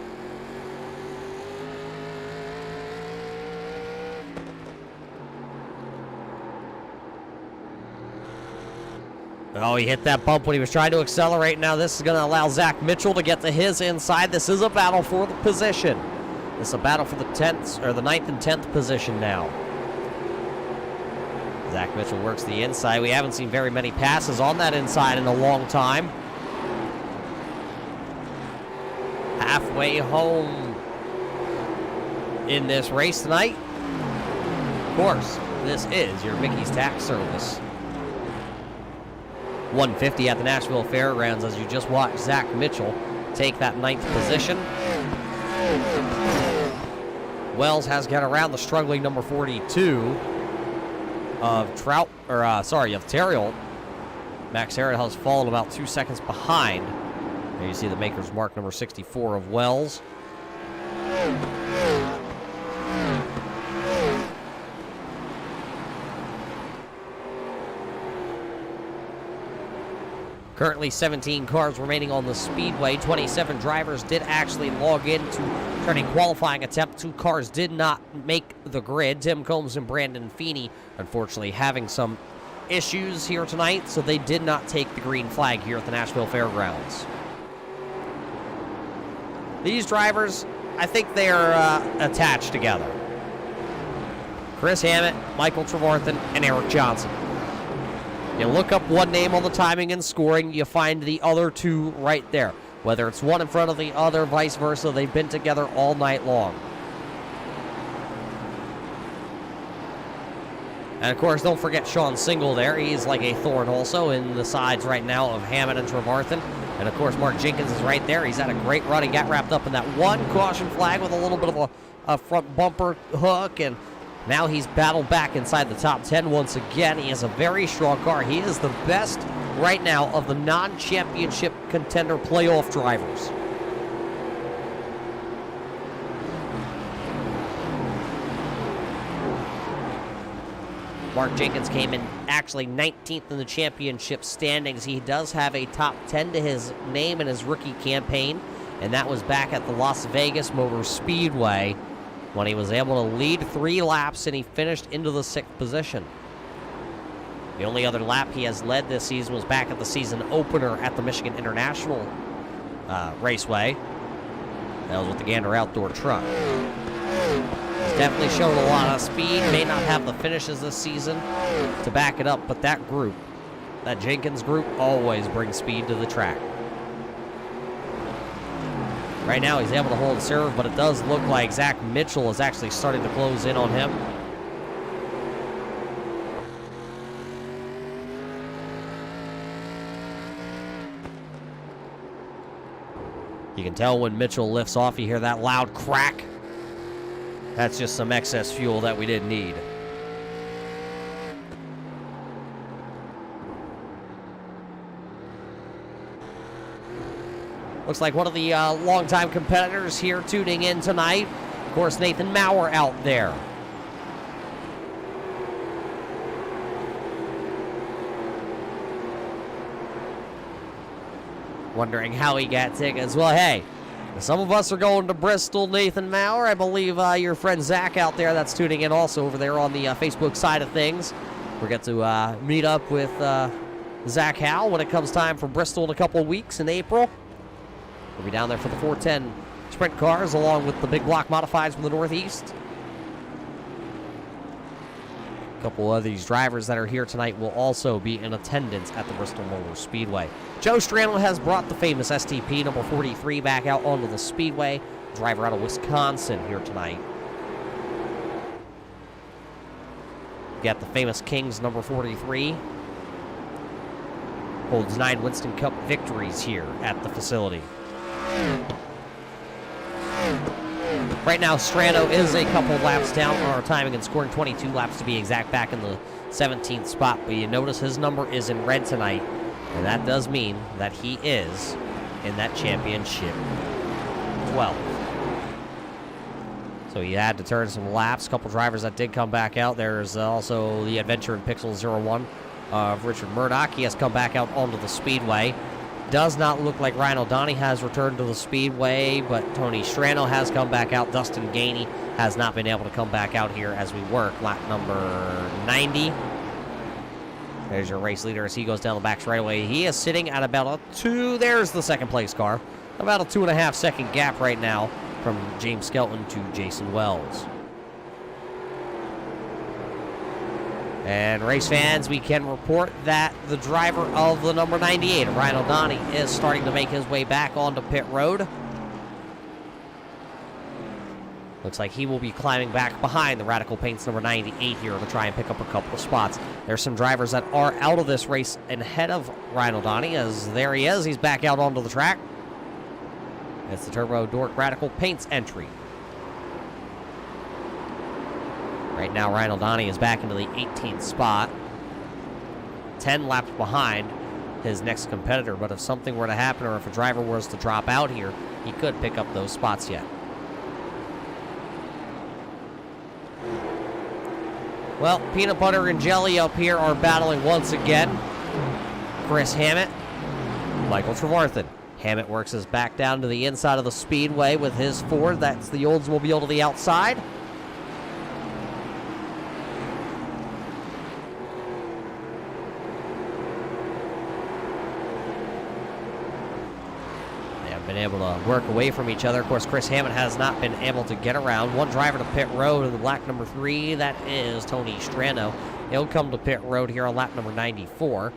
B: Oh, he hit that bump when he was trying to accelerate. Now this is going to allow Zach Mitchell to get to his inside. This is a battle for the position. This is a battle for the 10th or the 9th and 10th position now. Zach Mitchell works the inside. We haven't seen very many passes on that inside in a long time. Halfway home in this race tonight. Of course, this is your Mickey's Tax Service. 150 at the Nashville Fairgrounds as you just watched Zach Mitchell take that 9th position. Wells has got around the struggling number 42 of Terrill. Max Harrod has fallen about 2 seconds behind. There you see the maker's mark, number 64 of Wells. Currently 17 cars remaining on the speedway. 27 drivers did actually log in to turn a qualifying attempt. 2 cars did not make the grid. Tim Combs and Brandon Feeney, unfortunately, having some issues here tonight, so they did not take the green flag here at the Nashville Fairgrounds. These drivers, I think they are attached together. Chris Hammett, Michael Trevarthen, and Eric Johnson. You look up one name on the timing and scoring, you find the other 2 right there. Whether it's one in front of the other, vice versa, they've been together all night long. And of course, don't forget Sean Single there. He's like a thorn also in the sides right now of Hammett and Trevarthen. And of course, Mark Jenkins is right there. He's had a great run. He got wrapped up in that one caution flag with a little bit of a front bumper hook, and now he's battled back inside the top 10 once again. He has a very strong car. He is the best right now of the non-championship contender playoff drivers. Mark Jenkins came in actually 19th in the championship standings. He does have a top 10 to his name in his rookie campaign, and that was back at the Las Vegas Motor Speedway when he was able to lead 3 laps and he finished into the 6th position. The only other lap he has led this season was back at the season opener at the Michigan International Raceway. That was with the Gander Outdoor truck. He's definitely shown a lot of speed. May not have the finishes this season to back it up, but that group, that Jenkins group, always brings speed to the track. Right now he's able to hold serve, but it does look like Zach Mitchell is actually starting to close in on him. You can tell when Mitchell lifts off, you hear that loud crack. That's just some excess fuel that we didn't need. Looks like one of the longtime competitors here tuning in tonight. Of course, Nathan Maurer out there. Wondering how he got tickets. Well, hey, some of us are going to Bristol. Nathan Maurer, I believe your friend Zach out there that's tuning in also over there on the Facebook side of things. We'll get to meet up with Zach Howell when it comes time for Bristol in a couple of weeks in April. We'll be down there for the 410 sprint cars along with the big block modifieds from the Northeast. A couple of these drivers that are here tonight will also be in attendance at the Bristol Motor Speedway. Joe Strandl has brought the famous STP number 43 back out onto the speedway. Driver out of Wisconsin here tonight. Got the famous Kings number 43. Holds 9 Winston Cup victories here at the facility. Right now, Strano is a couple laps down on our timing and scoring 22 laps to be exact, back in the 17th spot. But you notice his number is in red tonight, and that does mean that he is in that championship 12. So he had to turn some laps. A couple drivers that did come back out. There's also the Adventure in Pixel 01 of Richard Murdoch. He has come back out onto the speedway. Does not look like Ryan O'Donnell has returned to the speedway, but Tony Strano has come back out. Dustin Gainey has not been able to come back out here as we work lap number 90. There's your race leader as he goes down the back straightaway. He is sitting at about a 2. There's the second place car. About a 2.5 second gap right now from James Skelton to Jason Wells. And race fans, we can report that the driver of the number 98, Ryan O'Donnell, is starting to make his way back onto pit road. Looks like he will be climbing back behind the Radical Paints number 98 here to try and pick up a couple of spots. There's some drivers that are out of this race and ahead of Ryan O'Donnell, as there he is. He's back out onto the track. It's the Turbo Dork Radical Paints entry. Right now, Ryan O'Donnell is back into the 18th spot. 10 laps behind his next competitor, but if something were to happen or if a driver was to drop out here, he could pick up those spots yet. Well, Peanut Butter and Jelly up here are battling once again. Chris Hammett, Michael Trevarthen. Hammett works his back down to the inside of the speedway with his Ford. That's the Oldsmobile to the outside. Been able to work away from each other. Of course, Chris Hammond has not been able to get around. One driver to pit road in the black number 3. That is Tony Strano. He'll come to pit road here on lap number 94.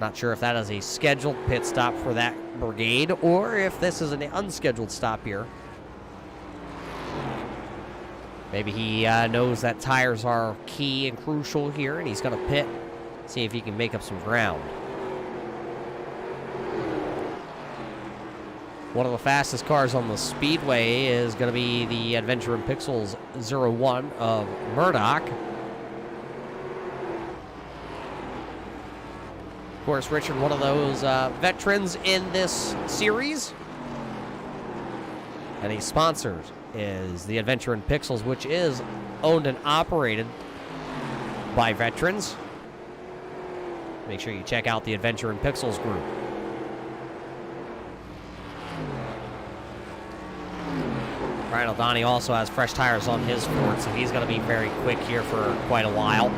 B: Not sure if that is a scheduled pit stop for that brigade or if this is an unscheduled stop here. Maybe he knows that tires are key and crucial here, and he's going to pit, see if he can make up some ground. One of the fastest cars on the speedway is going to be the Adventure in Pixels 01 of Murdoch. Of course, Richard, one of those veterans in this series. And his sponsor is the Adventure in Pixels, which is owned and operated by veterans. Make sure you check out the Adventure in Pixels group. Ryan O'Donnell also has fresh tires on his Ford, so he's going to be very quick here for quite a while.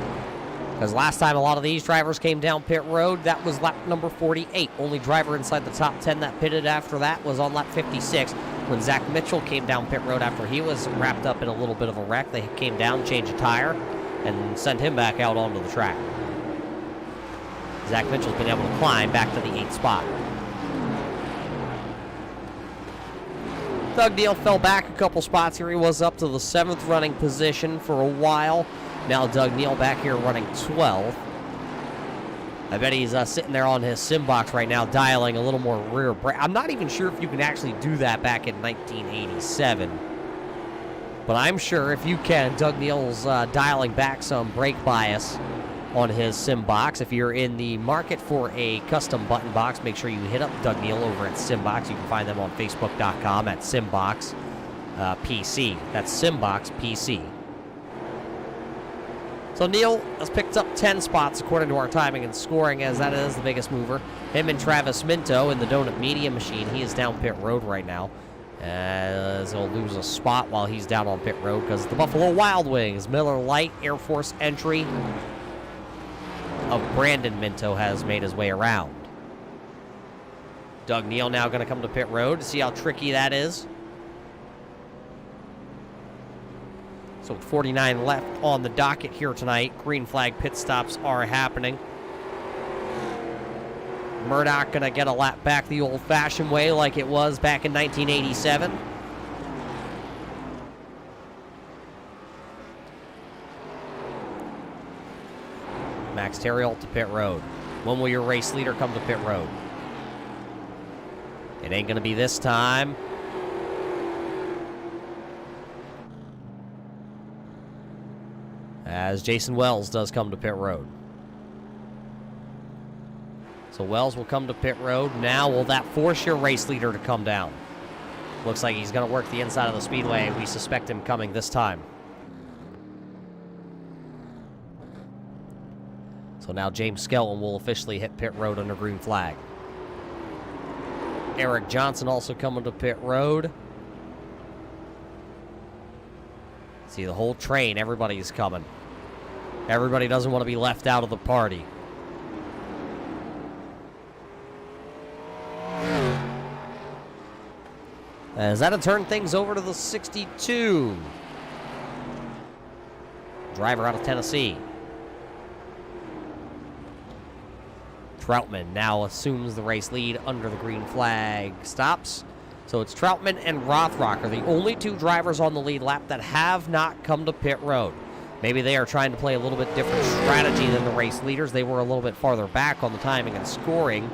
B: Because last time a lot of these drivers came down pit road, that was lap number 48. Only driver inside the top 10 that pitted after that was on lap 56. When Zach Mitchell came down pit road after he was wrapped up in a little bit of a wreck, they came down, changed a tire, and sent him back out onto the track. Zach Mitchell's been able to climb back to the 8th spot. Doug Neal fell back a couple spots here. He was up to the 7th running position for a while. Now Doug Neal back here running 12th. I bet he's sitting there on his sim box right now dialing a little more rear brake. I'm not even sure if you can actually do that back in 1987. But I'm sure if you can, Doug Neal's dialing back some brake bias on his sim box. If you're in the market for a custom button box, make sure you hit up Doug Neal over at Simbox. You can find them on Facebook.com at Simbox PC. That's Simbox PC. So Neal has picked up 10 spots according to our timing and scoring, as that is the biggest mover. Him and Travis Minto in the Donut Media Machine. He is down pit road right now, as he'll lose a spot while he's down on pit road because the Buffalo Wild Wings Miller Lite Air Force entry of Brandon Minto has made his way around. Doug Neal now going to come to pit road to see how tricky that is. So with 49 left on the docket here tonight, green flag pit stops are happening. Murdoch going to get a lap back the old-fashioned way like it was back in 1987. Max Terrill to pit road. When will your race leader come to pit road? It ain't going to be this time. As Jason Wells does come to pit road. So Wells will come to pit road. Now will that force your race leader to come down? Looks like he's going to work the inside of the speedway. We suspect him coming this time. So now James Skelton will officially hit pit road under green flag. Eric Johnson also coming to pit road. See the whole train, everybody's coming. Everybody doesn't want to be left out of the party. As that'll turn things over to the 62. Driver out of Tennessee. Troutman now assumes the race lead under the green flag stops. So it's Troutman and Rothrock are the only two drivers on the lead lap that have not come to pit road. Maybe they are trying to play a little bit different strategy than the race leaders. They were a little bit farther back on the timing and scoring,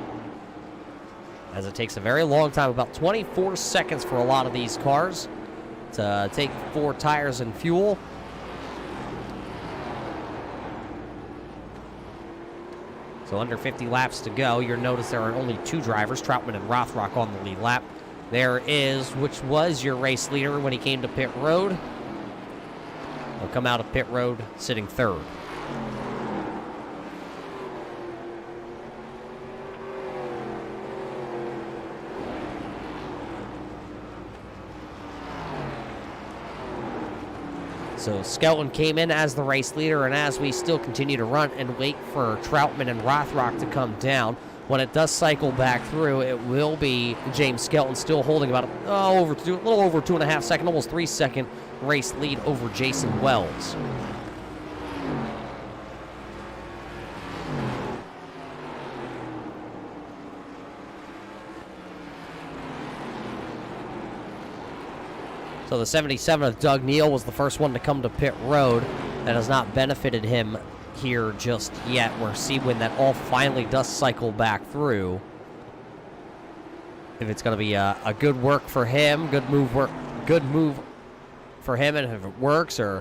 B: as it takes a very long time, about 24 seconds for a lot of these cars to take 4 tires and fuel. So under 50 laps to go. You'll notice there are only 2 drivers, Troutman and Rothrock, on the lead lap. There is, which was your race leader when he came to pit road. He'll come out of pit road sitting 3rd. So Skelton came in as the race leader, and as we still continue to run and wait for Troutman and Rothrock to come down, when it does cycle back through, it will be James Skelton still holding about a little over 2.5 second, almost 3 second race lead over Jason Wells. So the 77 of Doug Neal was the first one to come to pit road. That has not benefited him here just yet. We'll see when that all finally does cycle back through, if it's going to be a good work for him, good move for him, and if it works, or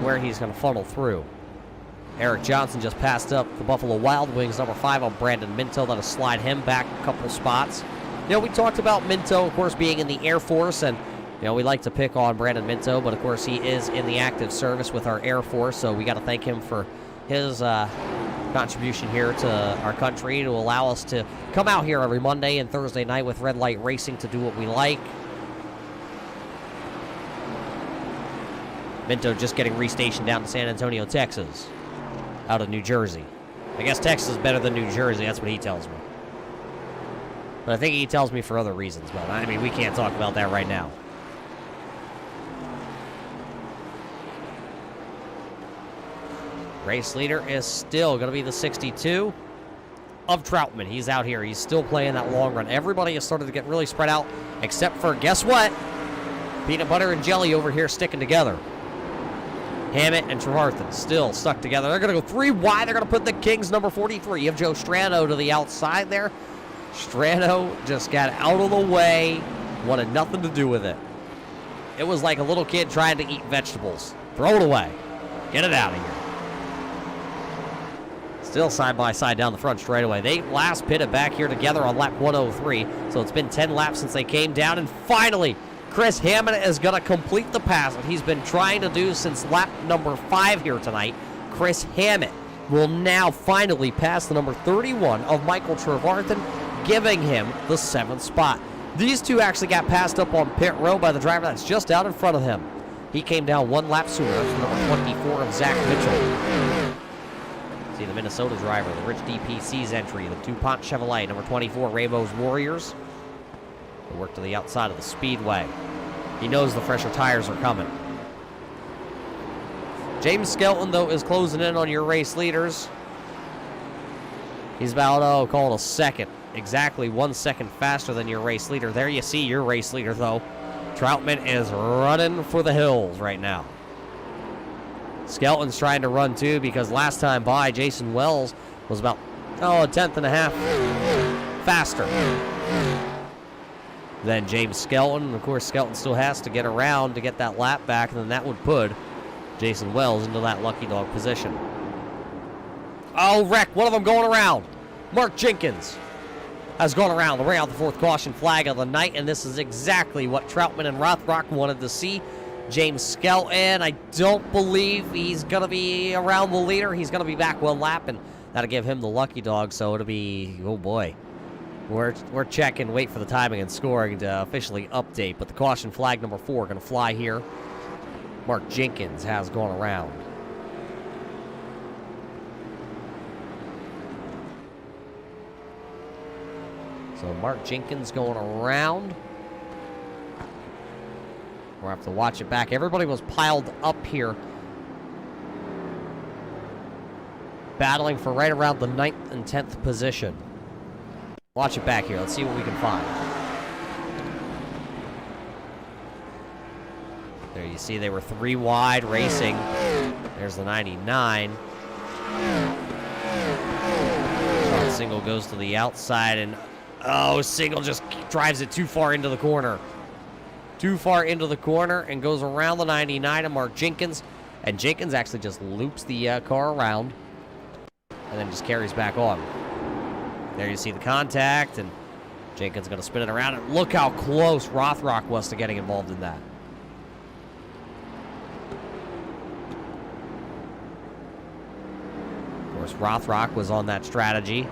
B: where he's going to funnel through. Eric Johnson just passed up the Buffalo Wild Wings, number 5 on Brandon Minto. That'll slide him back a couple spots. You know, we talked about Minto, of course, being in the Air Force, and you know, we like to pick on Brandon Minto, but of course he is in the active service with our Air Force, so we got to thank him for his contribution here to our country to allow us to come out here every Monday and Thursday night with Red Light Racing to do what we like. Minto just getting restationed down to San Antonio, Texas, out of New Jersey. I guess Texas is better than New Jersey, that's what he tells me. But I think he tells me for other reasons, but I mean, we can't talk about that right now. Race leader is still going to be the 62 of Troutman. He's out here. He's still playing that long run. Everybody has started to get really spread out, except for, guess what? Peanut butter and jelly over here sticking together. Hammett and Trevarthen still stuck together. They're going to go 3 wide. They're going to put the Kings, number 43 of Joe Strano, to the outside there. Strano just got out of the way, wanted nothing to do with it. It was like a little kid trying to eat vegetables. Throw it away. Get it out of here. Still side by side down the front straightaway. They last pitted back here together on lap 103. So it's been 10 laps since they came down. And finally, Chris Hammond is going to complete the pass that he's been trying to do since lap number 5 here tonight. Chris Hammond will now finally pass the number 31 of Michael Trevarthen, giving him the 7th spot. These two actually got passed up on pit road by the driver that's just out in front of him. He came down 1 lap sooner. That's number 24 of Zach Mitchell. See the Minnesota driver, the Rich DPC's entry, the DuPont Chevrolet, number 24, Rainbow's Warriors. They work to the outside of the speedway. He knows the fresher tires are coming. James Skelton, though, is closing in on your race leaders. He's about, call it a second. Exactly 1 second faster than your race leader. There you see your race leader, though. Troutman is running for the hills right now. Skelton's trying to run, too, because last time by, Jason Wells was about, a 1/10.5 faster than James Skelton. Of course, Skelton still has to get around to get that lap back, and then that would put Jason Wells into that lucky dog position. Oh, wreck. One of them going around. Mark Jenkins has gone around to bring out the 4th caution flag of the night, and this is exactly what Troutman and Rothrock wanted to see. James Skelton, I don't believe he's going to be around the leader. He's going to be back 1 lap, and that'll give him the lucky dog, so it'll be, oh boy. We're checking, wait for the timing and scoring to officially update, but the caution flag number 4 going to fly here. Mark Jenkins has gone around. So Mark Jenkins going around. We'll have to watch it back. Everybody was piled up here, battling for right around the 9th and 10th position. Watch it back here. Let's see what we can find. There you see they were 3 wide racing. There's the 99. Sean Single goes to the outside, and Single just drives it too far into the corner. Too far into the corner and goes around the 99 of Mark Jenkins. And Jenkins actually just loops the car around and then just carries back on. There you see the contact, and Jenkins going to spin it around. And look how close Rothrock was to getting involved in that. Of course, Rothrock was on that strategy.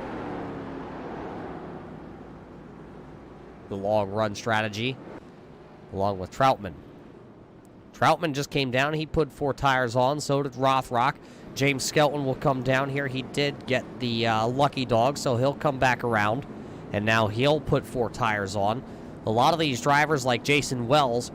B: The long run strategy, along with Troutman. Troutman just came down. He put 4 tires on. So did Rothrock. James Skelton will come down here. He did get the lucky dog, so he'll come back around. And now he'll put 4 tires on. A lot of these drivers, like Jason Wells,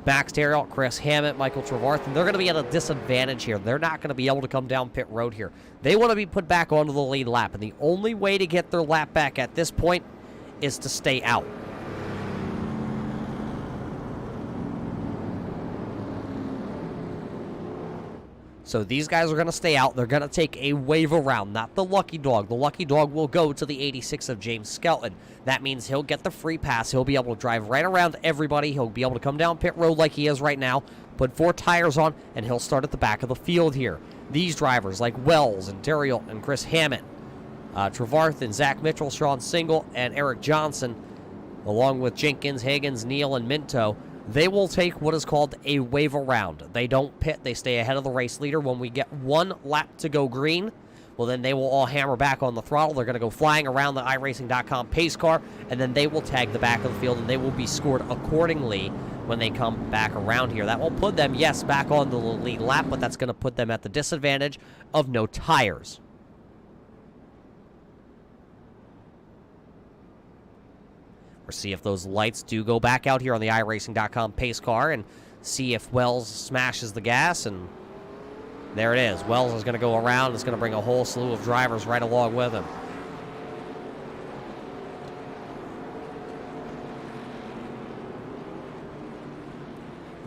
B: Max Terriot, Chris Hammett, Michael Trevarthen, they're going to be at a disadvantage here. They're not going to be able to come down pit road here. They want to be put back onto the lead lap. And the only way to get their lap back at this point is to stay out. So these guys are going to stay out. They're going to take a wave around, not the lucky dog. The lucky dog will go to the 86 of James Skelton. That means he'll get the free pass. He'll be able to drive right around everybody. He'll be able to come down pit road like he is right now, put 4 tires on, and he'll start at the back of the field here. These drivers like Wells and Terriot and Chris Hammett, Trevarthen, Zach Mitchell, Sean Single, and Eric Johnson, along with Jenkins, Higgins, Neal, and Minto, they will take what is called a wave around. They don't pit. They stay ahead of the race leader. When we get 1 lap to go green, well, then they will all hammer back on the throttle. They're going to go flying around the iRacing.com pace car, and then they will tag the back of the field, and they will be scored accordingly when they come back around here. That will put them, yes, back on the lead lap, but that's going to put them at the disadvantage of no tires. Or see if those lights do go back out here on the iRacing.com pace car, and see if Wells smashes the gas, and there it is. Wells is going to go around. It's going to bring a whole slew of drivers right along with him.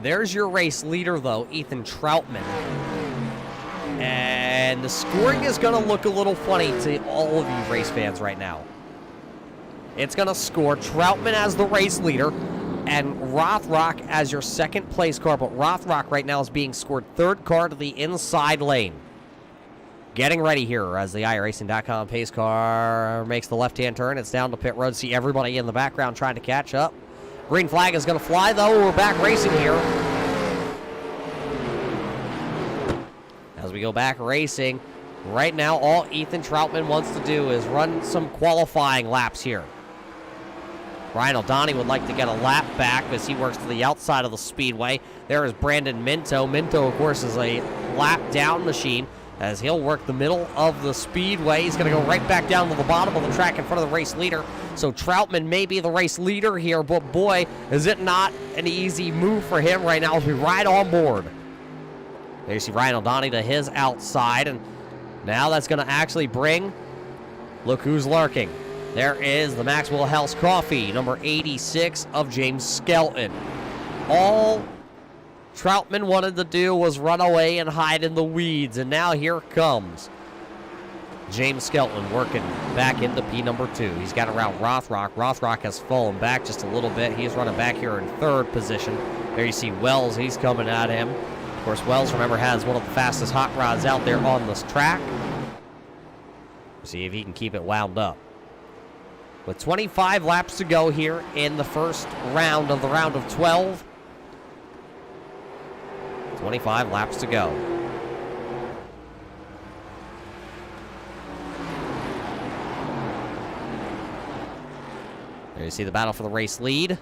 B: There's your race leader, though, Ethan Troutman. And the scoring is going to look a little funny to all of you race fans right now. It's going to score Troutman as the race leader and Rothrock as your second place car. But Rothrock right now is being scored 3rd car to the inside lane. Getting ready here as the iRacing.com pace car makes the left-hand turn. It's down to pit road. See everybody in the background trying to catch up. Green flag is going to fly, though. We're back racing here. As we go back racing, right now all Ethan Troutman wants to do is run some qualifying laps here. Ryan O'Donnell would like to get a lap back as he works to the outside of the speedway. There is Brandon Minto. Minto, of course, is a lap down machine as he'll work the middle of the speedway. He's going to go right back down to the bottom of the track in front of the race leader. So Troutman may be the race leader here, but boy, is it not an easy move for him right now to be right on board. There you see Ryan O'Donnell to his outside, and now that's going to actually bring, look who's lurking. There is the Maxwell House Coffee, number 86 of James Skelton. All Troutman wanted to do was run away and hide in the weeds, and now here comes James Skelton working back into P number 2. He's got around Rothrock. Rothrock has fallen back just a little bit. He's running back here in 3rd position. There you see Wells. He's coming at him. Of course, Wells, remember, has one of the fastest hot rods out there on this track. See if he can keep it wound up. With 25 laps to go here in the first round of the round of 12. 25 laps to go. There you see the battle for the race lead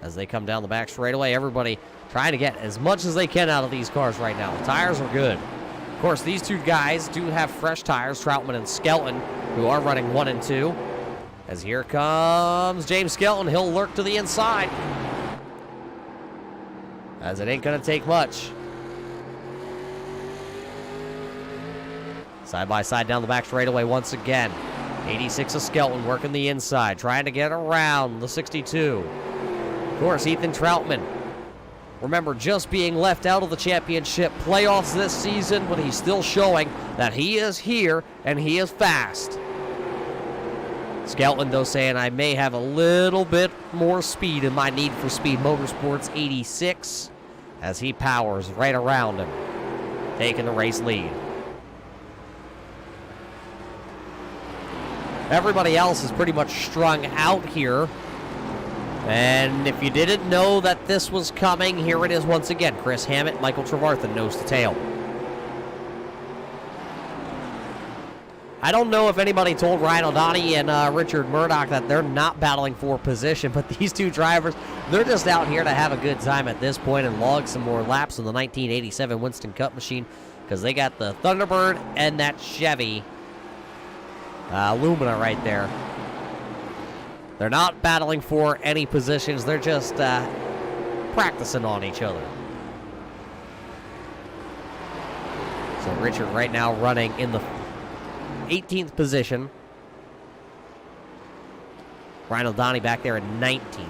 B: as they come down the back straightaway. Everybody trying to get as much as they can out of these cars right now. The tires are good. Of course, these 2 guys do have fresh tires, Troutman and Skelton, who are running 1 and 2. As here comes James Skelton. He'll lurk to the inside, as it ain't going to take much. Side by side down the back straightaway once again. 86 of Skelton working the inside, trying to get around the 62. Of course, Ethan Troutman. Remember, just being left out of the championship playoffs this season, but he's still showing that he is here and he is fast. Skelton, though, saying I may have a little bit more speed in my Need for Speed Motorsports 86 as he powers right around him, taking the race lead. Everybody else is pretty much strung out here. And if you didn't know that this was coming, here it is once again. Chris Hammett, Michael Trevarthen, nose to tail. I don't know if anybody told Ryan O'Donnell and Richard Murdoch that they're not battling for position, but these two drivers, they're just out here to have a good time at this point and log some more laps in the 1987 Winston Cup machine, because they got the Thunderbird and that Chevy Lumina right there. They're not battling for any positions. They're just practicing on each other. So Richard right now running in the 18th position. Ryan O'Donnell back there at 19th.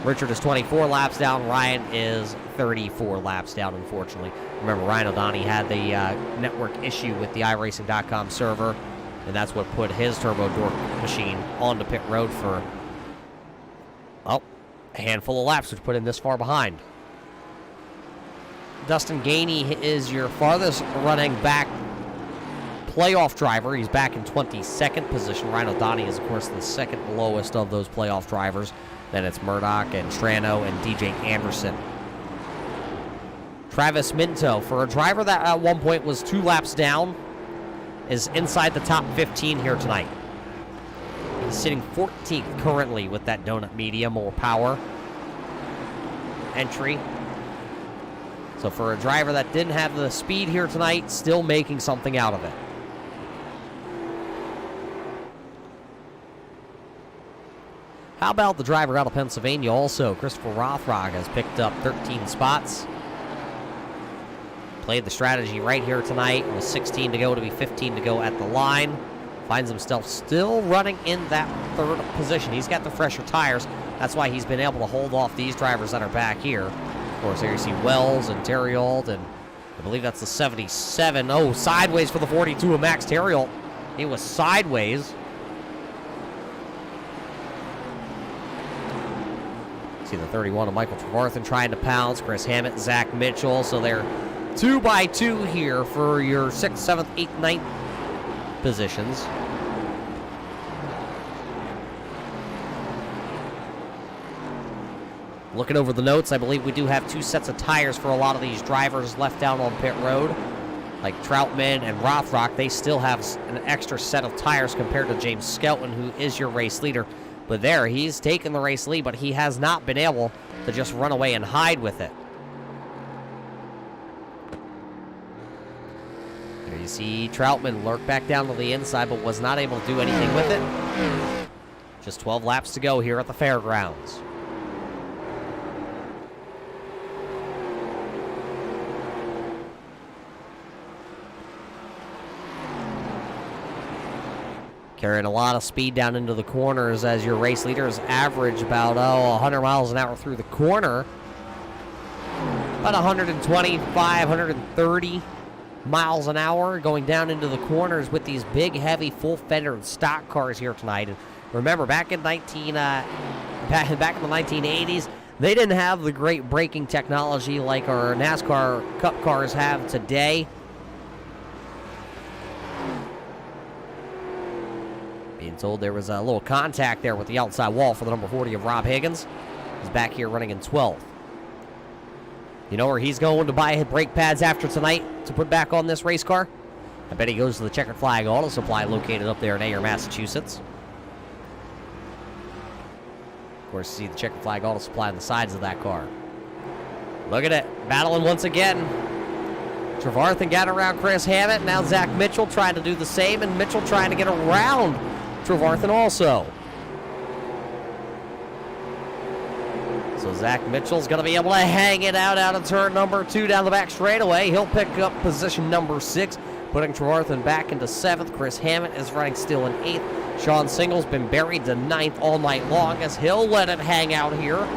B: Richard is 24 laps down. Ryan is 34 laps down, unfortunately. Remember, Ryan O'Donnell had the network issue with the iRacing.com server, and that's what put his Turbo Dork machine onto pit road for, a handful of laps, which put him this far behind. Dustin Gainey is your farthest running back playoff driver. He's back in 22nd position. Ryan O'Donnell is, of course, the second lowest of those playoff drivers. Then it's Murdoch and Strano and DJ Anderson. Travis Minto, for a driver that at one point was 2 laps down, is inside the top 15 here tonight. He's sitting 14th currently with that donut medium or power entry. So for a driver that didn't have the speed here tonight, still making something out of it. How about the driver out of Pennsylvania also? Christopher Rothrock has picked up 13 spots. Played the strategy right here tonight. With 16 to go to be 15 to go at the line. Finds himself still running in that 3rd position. He's got the fresher tires. That's why he's been able to hold off these drivers that are back here. Of course, there you see Wells and Terriold, and I believe that's the 77. Oh, sideways for the 42 of Max Terriold. He was sideways. See the 31 of Michael Trevarthen trying to pounce. Chris Hammett, Zach Mitchell. So they're 2 by 2 here for your 6th, 7th, 8th, 9th positions. Looking over the notes, I believe we do have 2 sets of tires for a lot of these drivers left down on pit road. Like Troutman and Rothrock, they still have an extra set of tires compared to James Skelton, who is your race leader. But there, he's taken the race lead, but he has not been able to just run away and hide with it. There you see Troutman lurk back down to the inside, but was not able to do anything with it. Just 12 laps to go here at the Fairgrounds. Carrying a lot of speed down into the corners as your race leaders average about 100 miles an hour through the corner. About 125, 130 miles an hour going down into the corners with these big, heavy, full-fendered stock cars here tonight. And remember, back in the 1980s, they didn't have the great braking technology like our NASCAR Cup cars have today. Being told there was a little contact there with the outside wall for the number 40 of Rob Higgins. He's back here running in 12th. You know where he's going to buy brake pads after tonight to put back on this race car? I bet he goes to the Checkered Flag Auto Supply located up there in Ayer, Massachusetts. Of course, you see the Checkered Flag Auto Supply on the sides of that car. Look at it, battling once again. Trevarthen got around Chris Hammett. Now Zach Mitchell trying to do the same, and Mitchell trying to get around Trevarthen also. So Zach Mitchell's going to be able to hang it out of turn number 2 down the back straightaway. He'll pick up position number 6. putting Trevarthen back into 7th. Chris Hammett is running still in 8th. Sean Single's been buried to 9th all night long as he'll let it hang out here.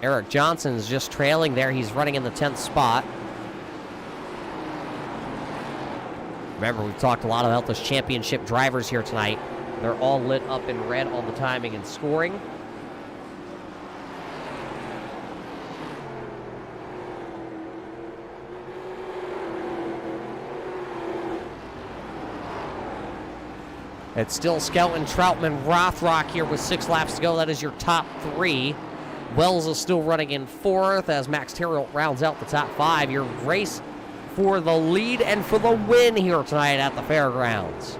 B: Eric Johnson's just trailing there. He's running in the 10th spot. Remember, we've talked a lot about those championship drivers here tonight. They're all lit up in red on the timing and scoring. It's still Skelton, Troutman, Rothrock here with 6 laps to go. That is your top 3. Wells is still running in 4th as Max Terrell rounds out the top 5. Your race for the lead and for the win here tonight at the Fairgrounds.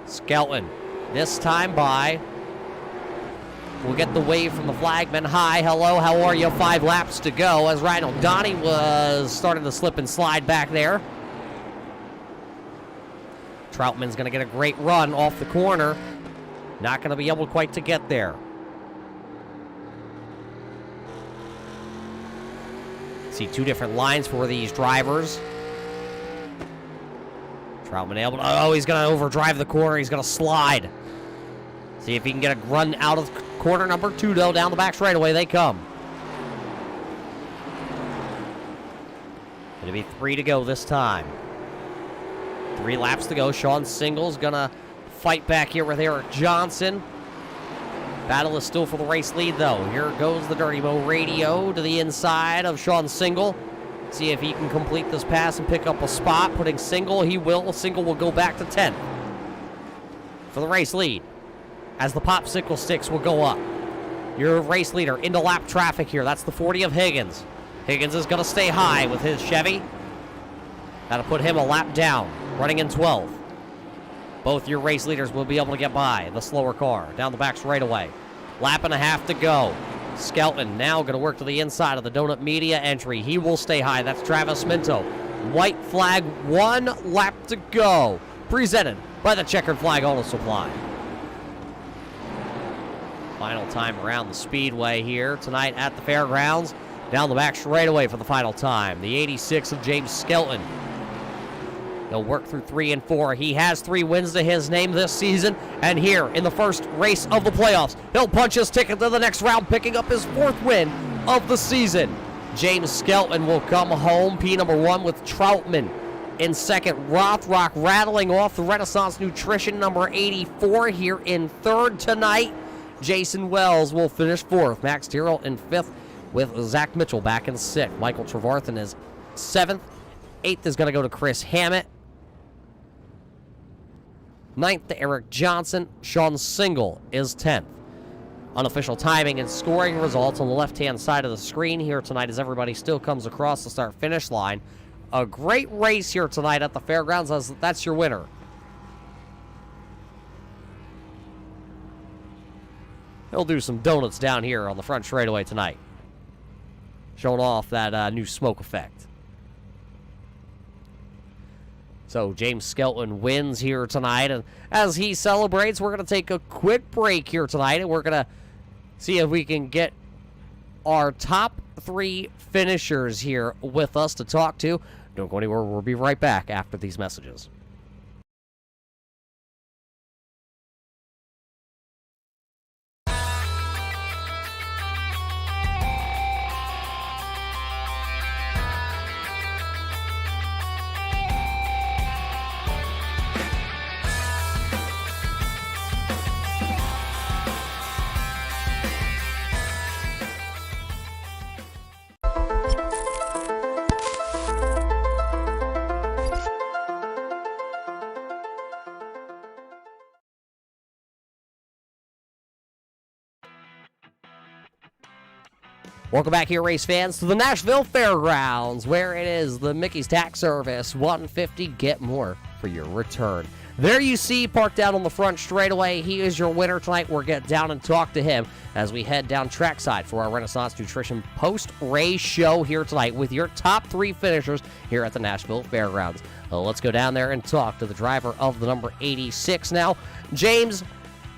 B: Skelton, this time by. We'll get the wave from the flagman. Hi, hello, how are you? 5 laps to go as Ryan O'Donnell was starting to slip and slide back there. Troutman's going to get a great run off the corner. Not going to be able quite to get there. See 2 different lines for these drivers. Troutman able to, oh, he's going to overdrive the corner. He's going to slide. See if he can get a run out of corner number 2, though. Down the back straightaway they come. It'll be 3 to go this time. 3 laps to go. Sean Single's going to fight back here with Eric Johnson. Battle is still for the race lead, though. Here goes the Dirty Mo radio to the inside of Sean Single. See if he can complete this pass and pick up a spot. Putting Single, he will. Single will go back to 10th for the race lead as the popsicle sticks will go up. Your race leader into lap traffic here. That's the 40 of Higgins. Higgins is going to stay high with his Chevy. That'll put him a lap down, running in 12th. Both your race leaders will be able to get by the slower car down the back straightaway. Lap and a half to go. Skelton now going to work to the inside of the Donut Media entry. He will stay high. That's Travis Minto. White flag, 1 lap to go. Presented by the Checkered Flag Auto Supply. Final time around the speedway here tonight at the Fairgrounds. Down the back straightaway for the final time. The 86 of James Skelton. He'll work through 3 and 4. He has 3 wins to his name this season. And here in the first race of the playoffs, he'll punch his ticket to the next round, picking up his 4th win of the season. James Skelton will come home, P number 1, with Troutman in 2nd. Rothrock rattling off the Renaissance Nutrition number 84 here in 3rd tonight. Jason Wells will finish 4th. Max Tyrrell in 5th with Zach Mitchell back in 6th. Michael Trevarthen is 7th. 8th is going to go to Chris Hammett. 9th to Eric Johnson. Sean Single is 10th. Unofficial timing and scoring results on the left-hand side of the screen here tonight as everybody still comes across the start-finish line. A great race here tonight at the Fairgrounds. That's your winner. He'll do some donuts down here on the front straightaway tonight, showing off that new smoke effect. So James Skelton wins here tonight, and as he celebrates, we're going to take a quick break here tonight, and we're going to see if we can get our top 3 finishers here with us to talk to. Don't go anywhere. We'll be right back after these messages. Welcome back here, race fans, to the Nashville Fairgrounds, where it is the Mickey's Tax Service. $150, get more for your return. There you see, parked out on the front straightaway. He is your winner tonight. We'll get down and talk to him as we head down trackside for our Renaissance Nutrition post-race show here tonight with your top 3 finishers here at the Nashville Fairgrounds. Let's go down there and talk to the driver of the number 86 now. James,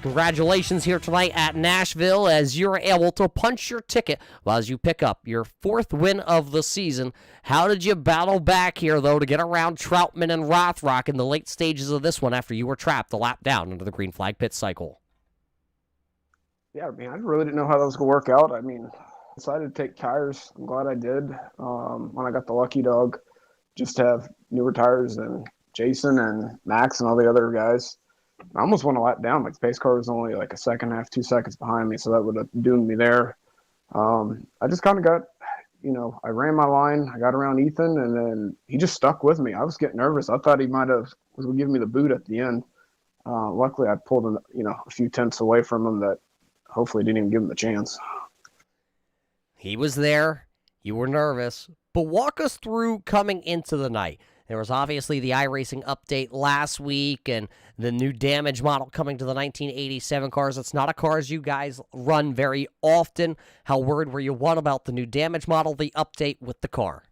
B: Congratulations here tonight at Nashville as you're able to punch your ticket as you pick up your 4th win of the season. How did you battle back here, though, to get around Troutman and Rothrock in the late stages of this one after you were trapped a lap down into the green flag pit cycle?
C: Yeah, I mean, I really didn't know how that was going to work out. I mean, I decided to take tires. I'm glad I did. When I got the lucky dog, just to have newer tires than Jason and Max and all the other guys. I almost went a lap down. Like, the pace car was only like a second and a half, 2 seconds behind me, so that would have doomed me there. I just kind of got, I ran my line. I got around Ethan, and then he just stuck with me. I was getting nervous. I thought he was going to give me the boot at the end. Luckily, I pulled a few tenths away from him that hopefully didn't even give him the chance.
B: He was there. You were nervous. But walk us through coming into the night. There was obviously the iRacing update last week and the new damage model coming to the 1987 cars. It's not a cars you guys run very often. How worried were you, one, about the new damage model, the update with the car?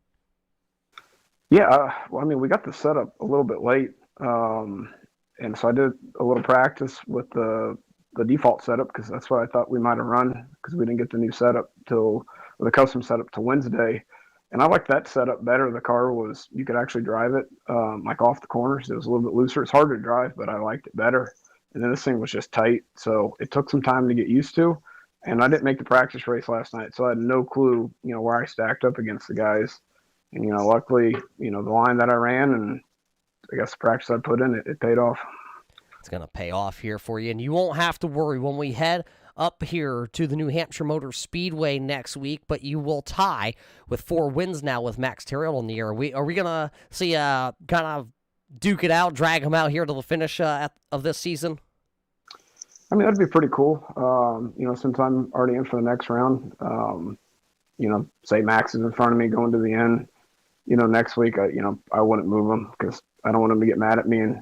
C: Yeah, well, I mean, we got the setup a little bit late. And so I did a little practice with the default setup because that's what I thought we might have run because we didn't get the new setup the custom setup till Wednesday. And I liked that setup better. The car you could actually drive it like off the corners. It was a little bit looser. It's hard to drive, but I liked it better. And then this thing was just tight. So it took some time to get used to. And I didn't make the practice race last night. So I had no clue, where I stacked up against the guys. And, luckily, the line that I ran and I guess the practice I put in, it paid off.
B: It's going to pay off here for you. And you won't have to worry when we head up here to the New Hampshire Motor Speedway next week, but you will tie with 4 wins now with Max Terrill in the air. Are we going to see kind of duke it out, drag him out here to the finish of this season?
C: I mean, that'd be pretty cool. Since I'm already in for the next round, say Max is in front of me going to the end, next week, I wouldn't move him because I don't want him to get mad at me and,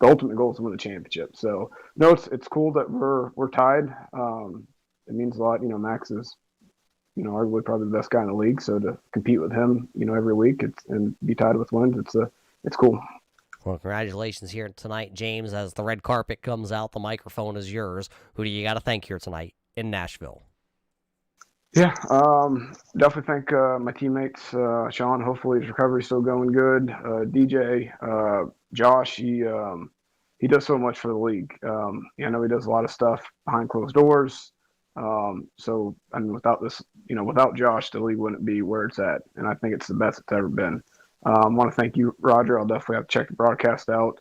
C: the ultimate goal is to win the championship. So no, it's cool that we're tied. It means a lot. Max is, arguably probably the best guy in the league. So to compete with him, every week and be tied with wins, it's cool.
B: Well, congratulations here tonight, James. As the red carpet comes out, the microphone is yours. Who do you got to thank here tonight in Nashville?
C: Yeah, definitely thank my teammates. Sean, hopefully his recovery's still going good. DJ, Josh, he does so much for the league. I know he does a lot of stuff behind closed doors. So I mean, without Josh, the league wouldn't be where it's at, and I think it's the best it's ever been. I want to thank you, Roger. I'll definitely have to check the broadcast out.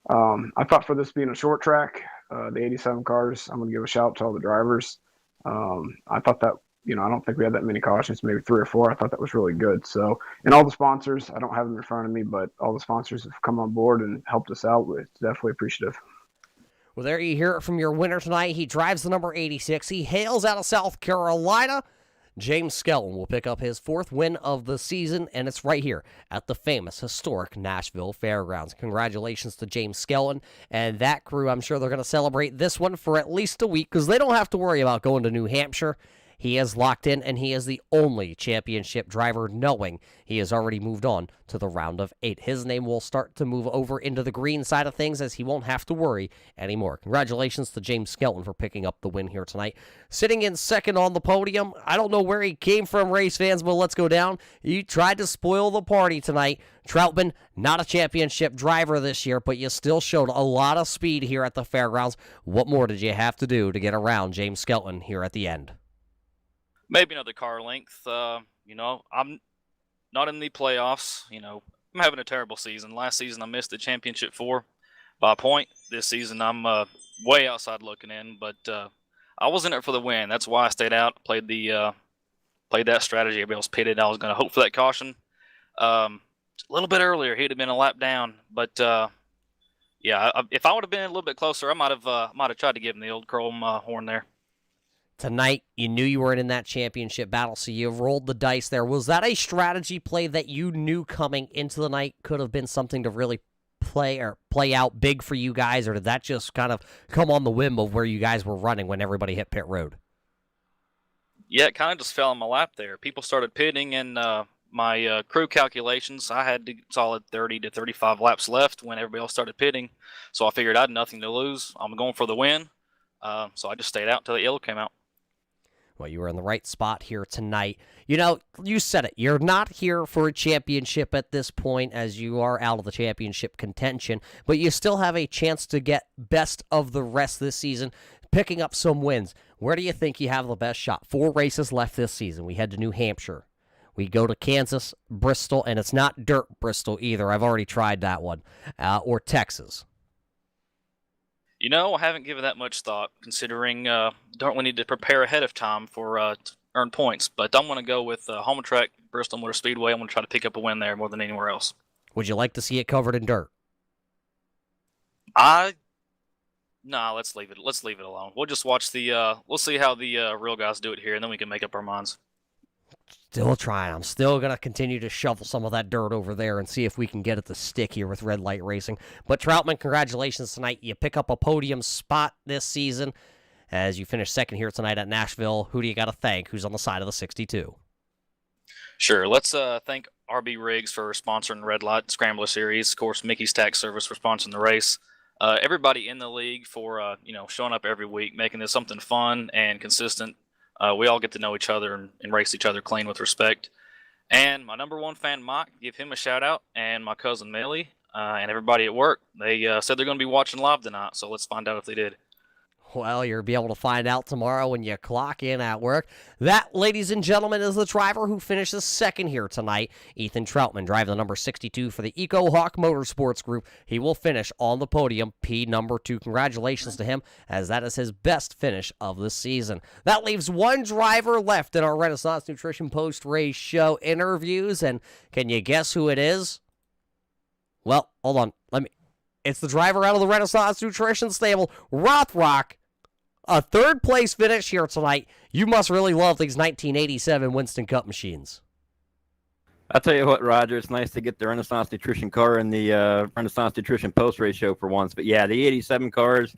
C: I thought for this being a short track, the 87 cars, I'm going to give a shout out to all the drivers. I thought that. I don't think we had that many cautions, maybe 3 or 4. I thought that was really good. So, and all the sponsors, I don't have them in front of me, but all the sponsors have come on board and helped us out. It's definitely appreciative.
B: Well, there you hear it from your winner tonight. He drives the number 86. He hails out of South Carolina. James Skelton will pick up his 4th win of the season, and it's right here at the famous, historic Nashville Fairgrounds. Congratulations to James Skelton and that crew. I'm sure they're going to celebrate this one for at least a week because they don't have to worry about going to New Hampshire. He is locked in, and he is the only championship driver knowing he has already moved on to the round of 8. His name will start to move over into the green side of things as he won't have to worry anymore. Congratulations to James Skelton for picking up the win here tonight. Sitting in second on the podium, I don't know where he came from, race fans, but let's go down. He tried to spoil the party tonight. Troutman, not a championship driver this year, but you still showed a lot of speed here at the Fairgrounds. What more did you have to do to get around James Skelton here at the end?
D: Maybe another car length. I'm not in the playoffs. I'm having a terrible season. Last season I missed the championship 4 by a point. This season I'm way outside looking in, but I was in it for the win. That's why I stayed out. Played that strategy. Everybody else pitted. I was going to hope for that caution. A little bit earlier, he'd have been a lap down, but if I would have been a little bit closer, I might have tried to give him the old chrome horn there.
B: Tonight, you knew you weren't in that championship battle, so you rolled the dice there. Was that a strategy play that you knew coming into the night could have been something to really play out big for you guys, or did that just kind of come on the whim of where you guys were running when everybody hit pit road?
D: Yeah, it kind of just fell in my lap there. People started pitting, and my crew calculations, I had a solid 30 to 35 laps left when everybody else started pitting. So I figured I had nothing to lose. I'm going for the win. So I just stayed out until the yellow came out.
B: Well, you were in the right spot here tonight. You know, you said it. You're not here for a championship at this point as you are out of the championship contention, but you still have a chance to get best of the rest this season, picking up some wins. Where do you think you have the best shot? 4 races left this season. We head to New Hampshire. We go to Kansas, Bristol, and it's not dirt Bristol either. I've already tried that one. Or Texas.
D: You know, I haven't given that much thought, considering don't we need to prepare ahead of time for to earn points. But I'm going to go with home track, Bristol Motor Speedway. I'm going to try to pick up a win there more than anywhere else.
B: Would you like to see it covered in dirt?
D: Nah, let's leave it. Let's leave it alone. We'll just watch the. We'll see how the real guys do it here, and then we can make up our minds.
B: Still trying. I'm still going to continue to shovel some of that dirt over there and see if we can get it to stick here with Red Light Racing. But Troutman, congratulations tonight. You pick up a podium spot this season as you finish second here tonight at Nashville. Who do you got to thank? Who's on the side of the 62?
D: Sure. Let's thank RB Riggs for sponsoring Red Light Scrambler Series. Of course, Mickey's Tax Service for sponsoring the race. Everybody in the league for showing up every week, making this something fun and consistent. We all get to know each other and race each other clean with respect. And my number one fan, Mike, give him a shout out, and my cousin Millie, and everybody at work. They said they're going to be watching live tonight, so let's find out if they did.
B: Well, you'll be able to find out tomorrow when you clock in at work. That, ladies and gentlemen, is the driver who finishes second here tonight. Ethan Troutman, driving the number 62 for the Eco Hawk Motorsports Group. He will finish on the podium, P number 2. Congratulations to him, as that is his best finish of the season. That leaves one driver left in our Renaissance Nutrition post-race show interviews, and can you guess who it is? Well, hold on. It's the driver out of the Renaissance Nutrition stable, Rothrock. A third-place finish here tonight. You must really love these 1987 Winston Cup machines.
E: I'll tell you what, Roger, it's nice to get the Renaissance Nutrition car in the Renaissance Nutrition post-race show for once. But, yeah, the 87 cars,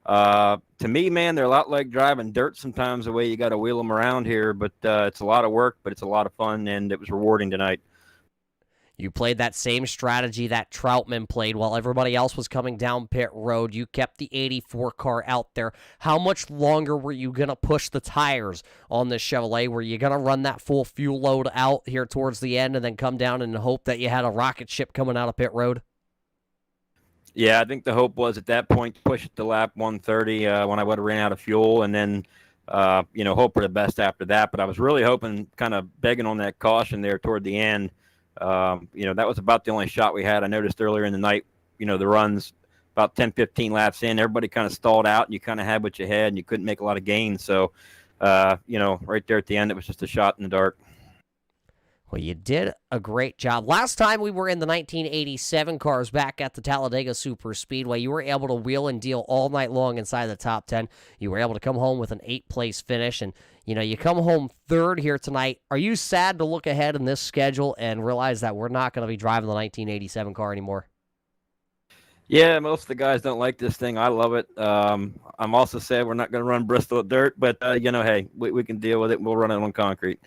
E: to me, man, they're a lot like driving dirt sometimes, the way you got to wheel them around here. But it's a lot of work, but it's a lot of fun, and it was rewarding tonight.
B: You played that same strategy that Troutman played while everybody else was coming down pit road. You kept the 84 car out there. How much longer were you going to push the tires on this Chevrolet? Were you going to run that full fuel load out here towards the end and then come down and hope that you had a rocket ship coming out of pit road?
E: Yeah, I think the hope was at that point to push it to lap 130 when I would have ran out of fuel, and then hope for the best after that. But I was really hoping, kind of begging on that caution there toward the end. That was about the only shot we had. I noticed earlier in the night, the runs about 10, 15 laps in, everybody kind of stalled out, and you kind of had what you had, and you couldn't make a lot of gains. So, right there at the end, it was just a shot in the dark.
B: Well, you did a great job. Last time we were in the 1987 cars back at the Talladega Super Speedway, you were able to wheel and deal all night long inside the top 10. You were able to come home with an 8th-place finish, and you come home third here tonight. Are you sad to look ahead in this schedule and realize that we're not going to be driving the 1987 car anymore?
E: Yeah, most of the guys don't like this thing. I love it. I'm also sad we're not going to run Bristol at dirt, but, hey, we can deal with it. We'll run it on concrete.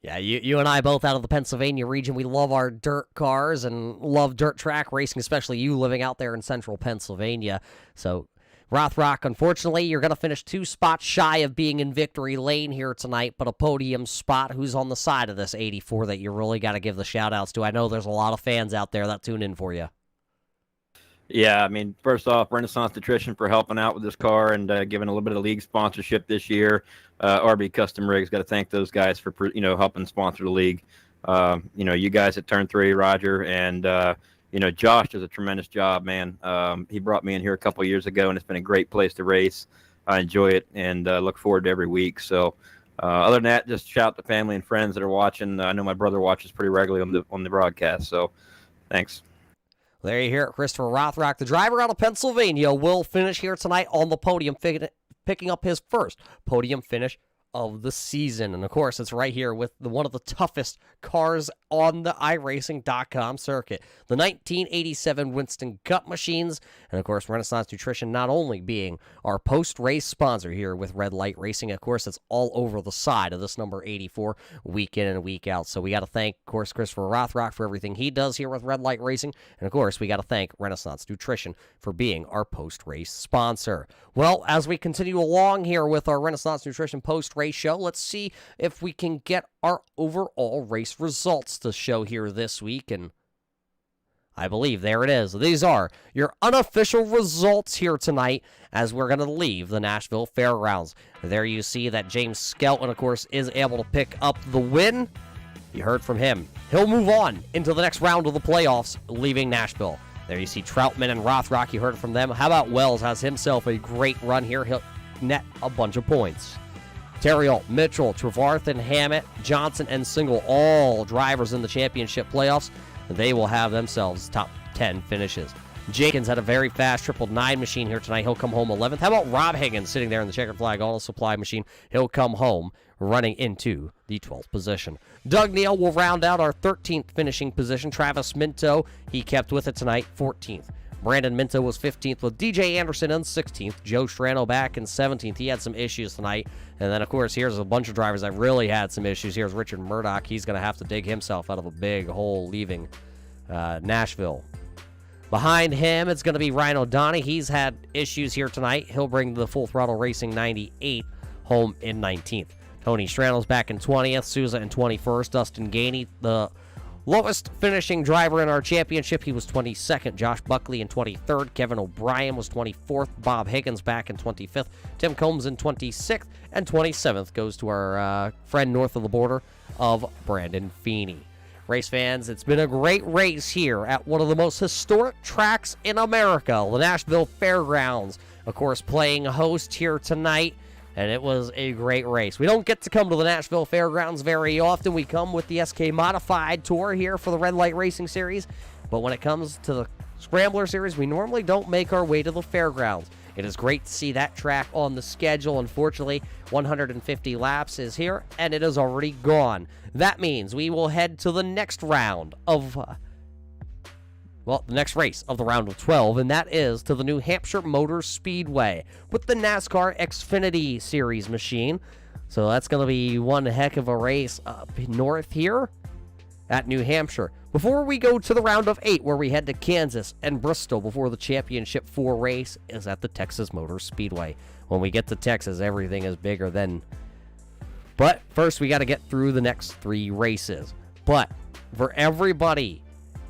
B: Yeah, you and I both out of the Pennsylvania region. We love our dirt cars and love dirt track racing, especially you living out there in central Pennsylvania. So, Rothrock, unfortunately, you're going to finish 2 spots shy of being in victory lane here tonight, but a podium spot. Who's on the side of this 84 that you really got to give the shout-outs to? I know there's a lot of fans out there that tune in for you.
E: Yeah, I mean, first off, Renaissance Nutrition for helping out with this car and giving a little bit of league sponsorship this year. RB Custom Rigs, got to thank those guys for, helping sponsor the league. You guys at Turn 3, Roger, and, Josh does a tremendous job, man. He brought me in here a couple of years ago, and it's been a great place to race. I enjoy it and look forward to every week. So other than that, just shout out to family and friends that are watching. I know my brother watches pretty regularly on the broadcast, so thanks.
B: There you hear it, Christopher Rothrock, the driver out of Pennsylvania, will finish here tonight on the podium, picking up his first podium finish of the season. And of course, it's right here with one of the toughest cars on the iRacing.com circuit, the 1987 Winston Cup machines. And of course, Renaissance Nutrition not only being our post-race sponsor here with Red Light Racing, of course, it's all over the side of this number 84 week in and week out. So we got to thank, of course, Christopher Rothrock for everything he does here with Red Light Racing. And of course, we got to thank Renaissance Nutrition for being our post-race sponsor. Well, as we continue along here with our Renaissance Nutrition post-race show, let's see if we can get our overall race results to show here this week. And I believe there it is. These are your unofficial results here tonight as we're going to leave the Nashville Fairgrounds. There you see that James Skelton, of course, is able to pick up the win. You heard from him. He'll move on into the next round of the playoffs, leaving Nashville. There you see Troutman and Rothrock. You heard from them. How about Wells has himself a great run here. He'll net a bunch of points. Terrill, Mitchell, Trevarthen, Hammett, Johnson, and Single, all drivers in the championship playoffs. They will have themselves top 10 finishes. Jenkins had a very fast 999 machine here tonight. He'll come home 11th. How about Rob Higgins sitting there in the checkered flag auto supply machine? He'll come home running into the 12th position. Doug Neal will round out our 13th finishing position. Travis Minto, he kept with it tonight, 14th. Brandon Minto was 15th with DJ Anderson in 16th. Joe Strano back in 17th. He had some issues tonight. And then, of course, here's a bunch of drivers that really had some issues. Here's Richard Murdoch. He's going to have to dig himself out of a big hole leaving Nashville. Behind him, it's going to be Ryan O'Donoghue. He's had issues here tonight. He'll bring the Full Throttle Racing 98 home in 19th. Tony Strano's back in 20th. Souza in 21st. Dustin Gainey, the lowest finishing driver in our championship, he was 22nd. Josh Buckley in 23rd. Kevin O'Brien was 24th. Bob Higgins back in 25th. Tim Combs in 26th. And 27th goes to our friend north of the border of Brandon Feeney. Race fans, it's been a great race here at one of the most historic tracks in America, the Nashville Fairgrounds. Of course, playing host here tonight, and it was a great race. We don't get to come to the Nashville Fairgrounds very often. We come with the SK Modified Tour here for the Red Light Racing Series, but when it comes to the Scrambler Series, we normally don't make our way to the Fairgrounds. It is great to see that track on the schedule. Unfortunately, 150 laps is here, and it is already gone. That means we will head to the next round of, the next race of the round of 12, and that is to the New Hampshire Motor Speedway with the NASCAR Xfinity Series machine. So that's going to be one heck of a race up north here at New Hampshire. Before we go to the round of 8, where we head to Kansas and Bristol before the Championship 4 race is at the Texas Motor Speedway. When we get to Texas, everything is bigger then. But first, we got to get through the next 3 races. But for everybody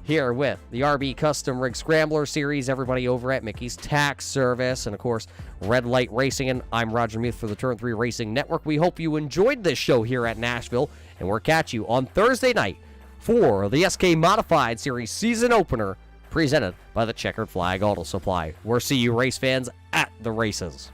B: here with the RB Custom Rig Scrambler Series, everybody over at Mickey's Tax Service, and of course, Red Light Racing, and I'm Roger Muth for the Turn 3 Racing Network. We hope you enjoyed this show here at Nashville, and we'll catch you on Thursday night for the SK Modified Series season opener presented by the Checkered Flag Auto Supply. We'll see you race fans at the races.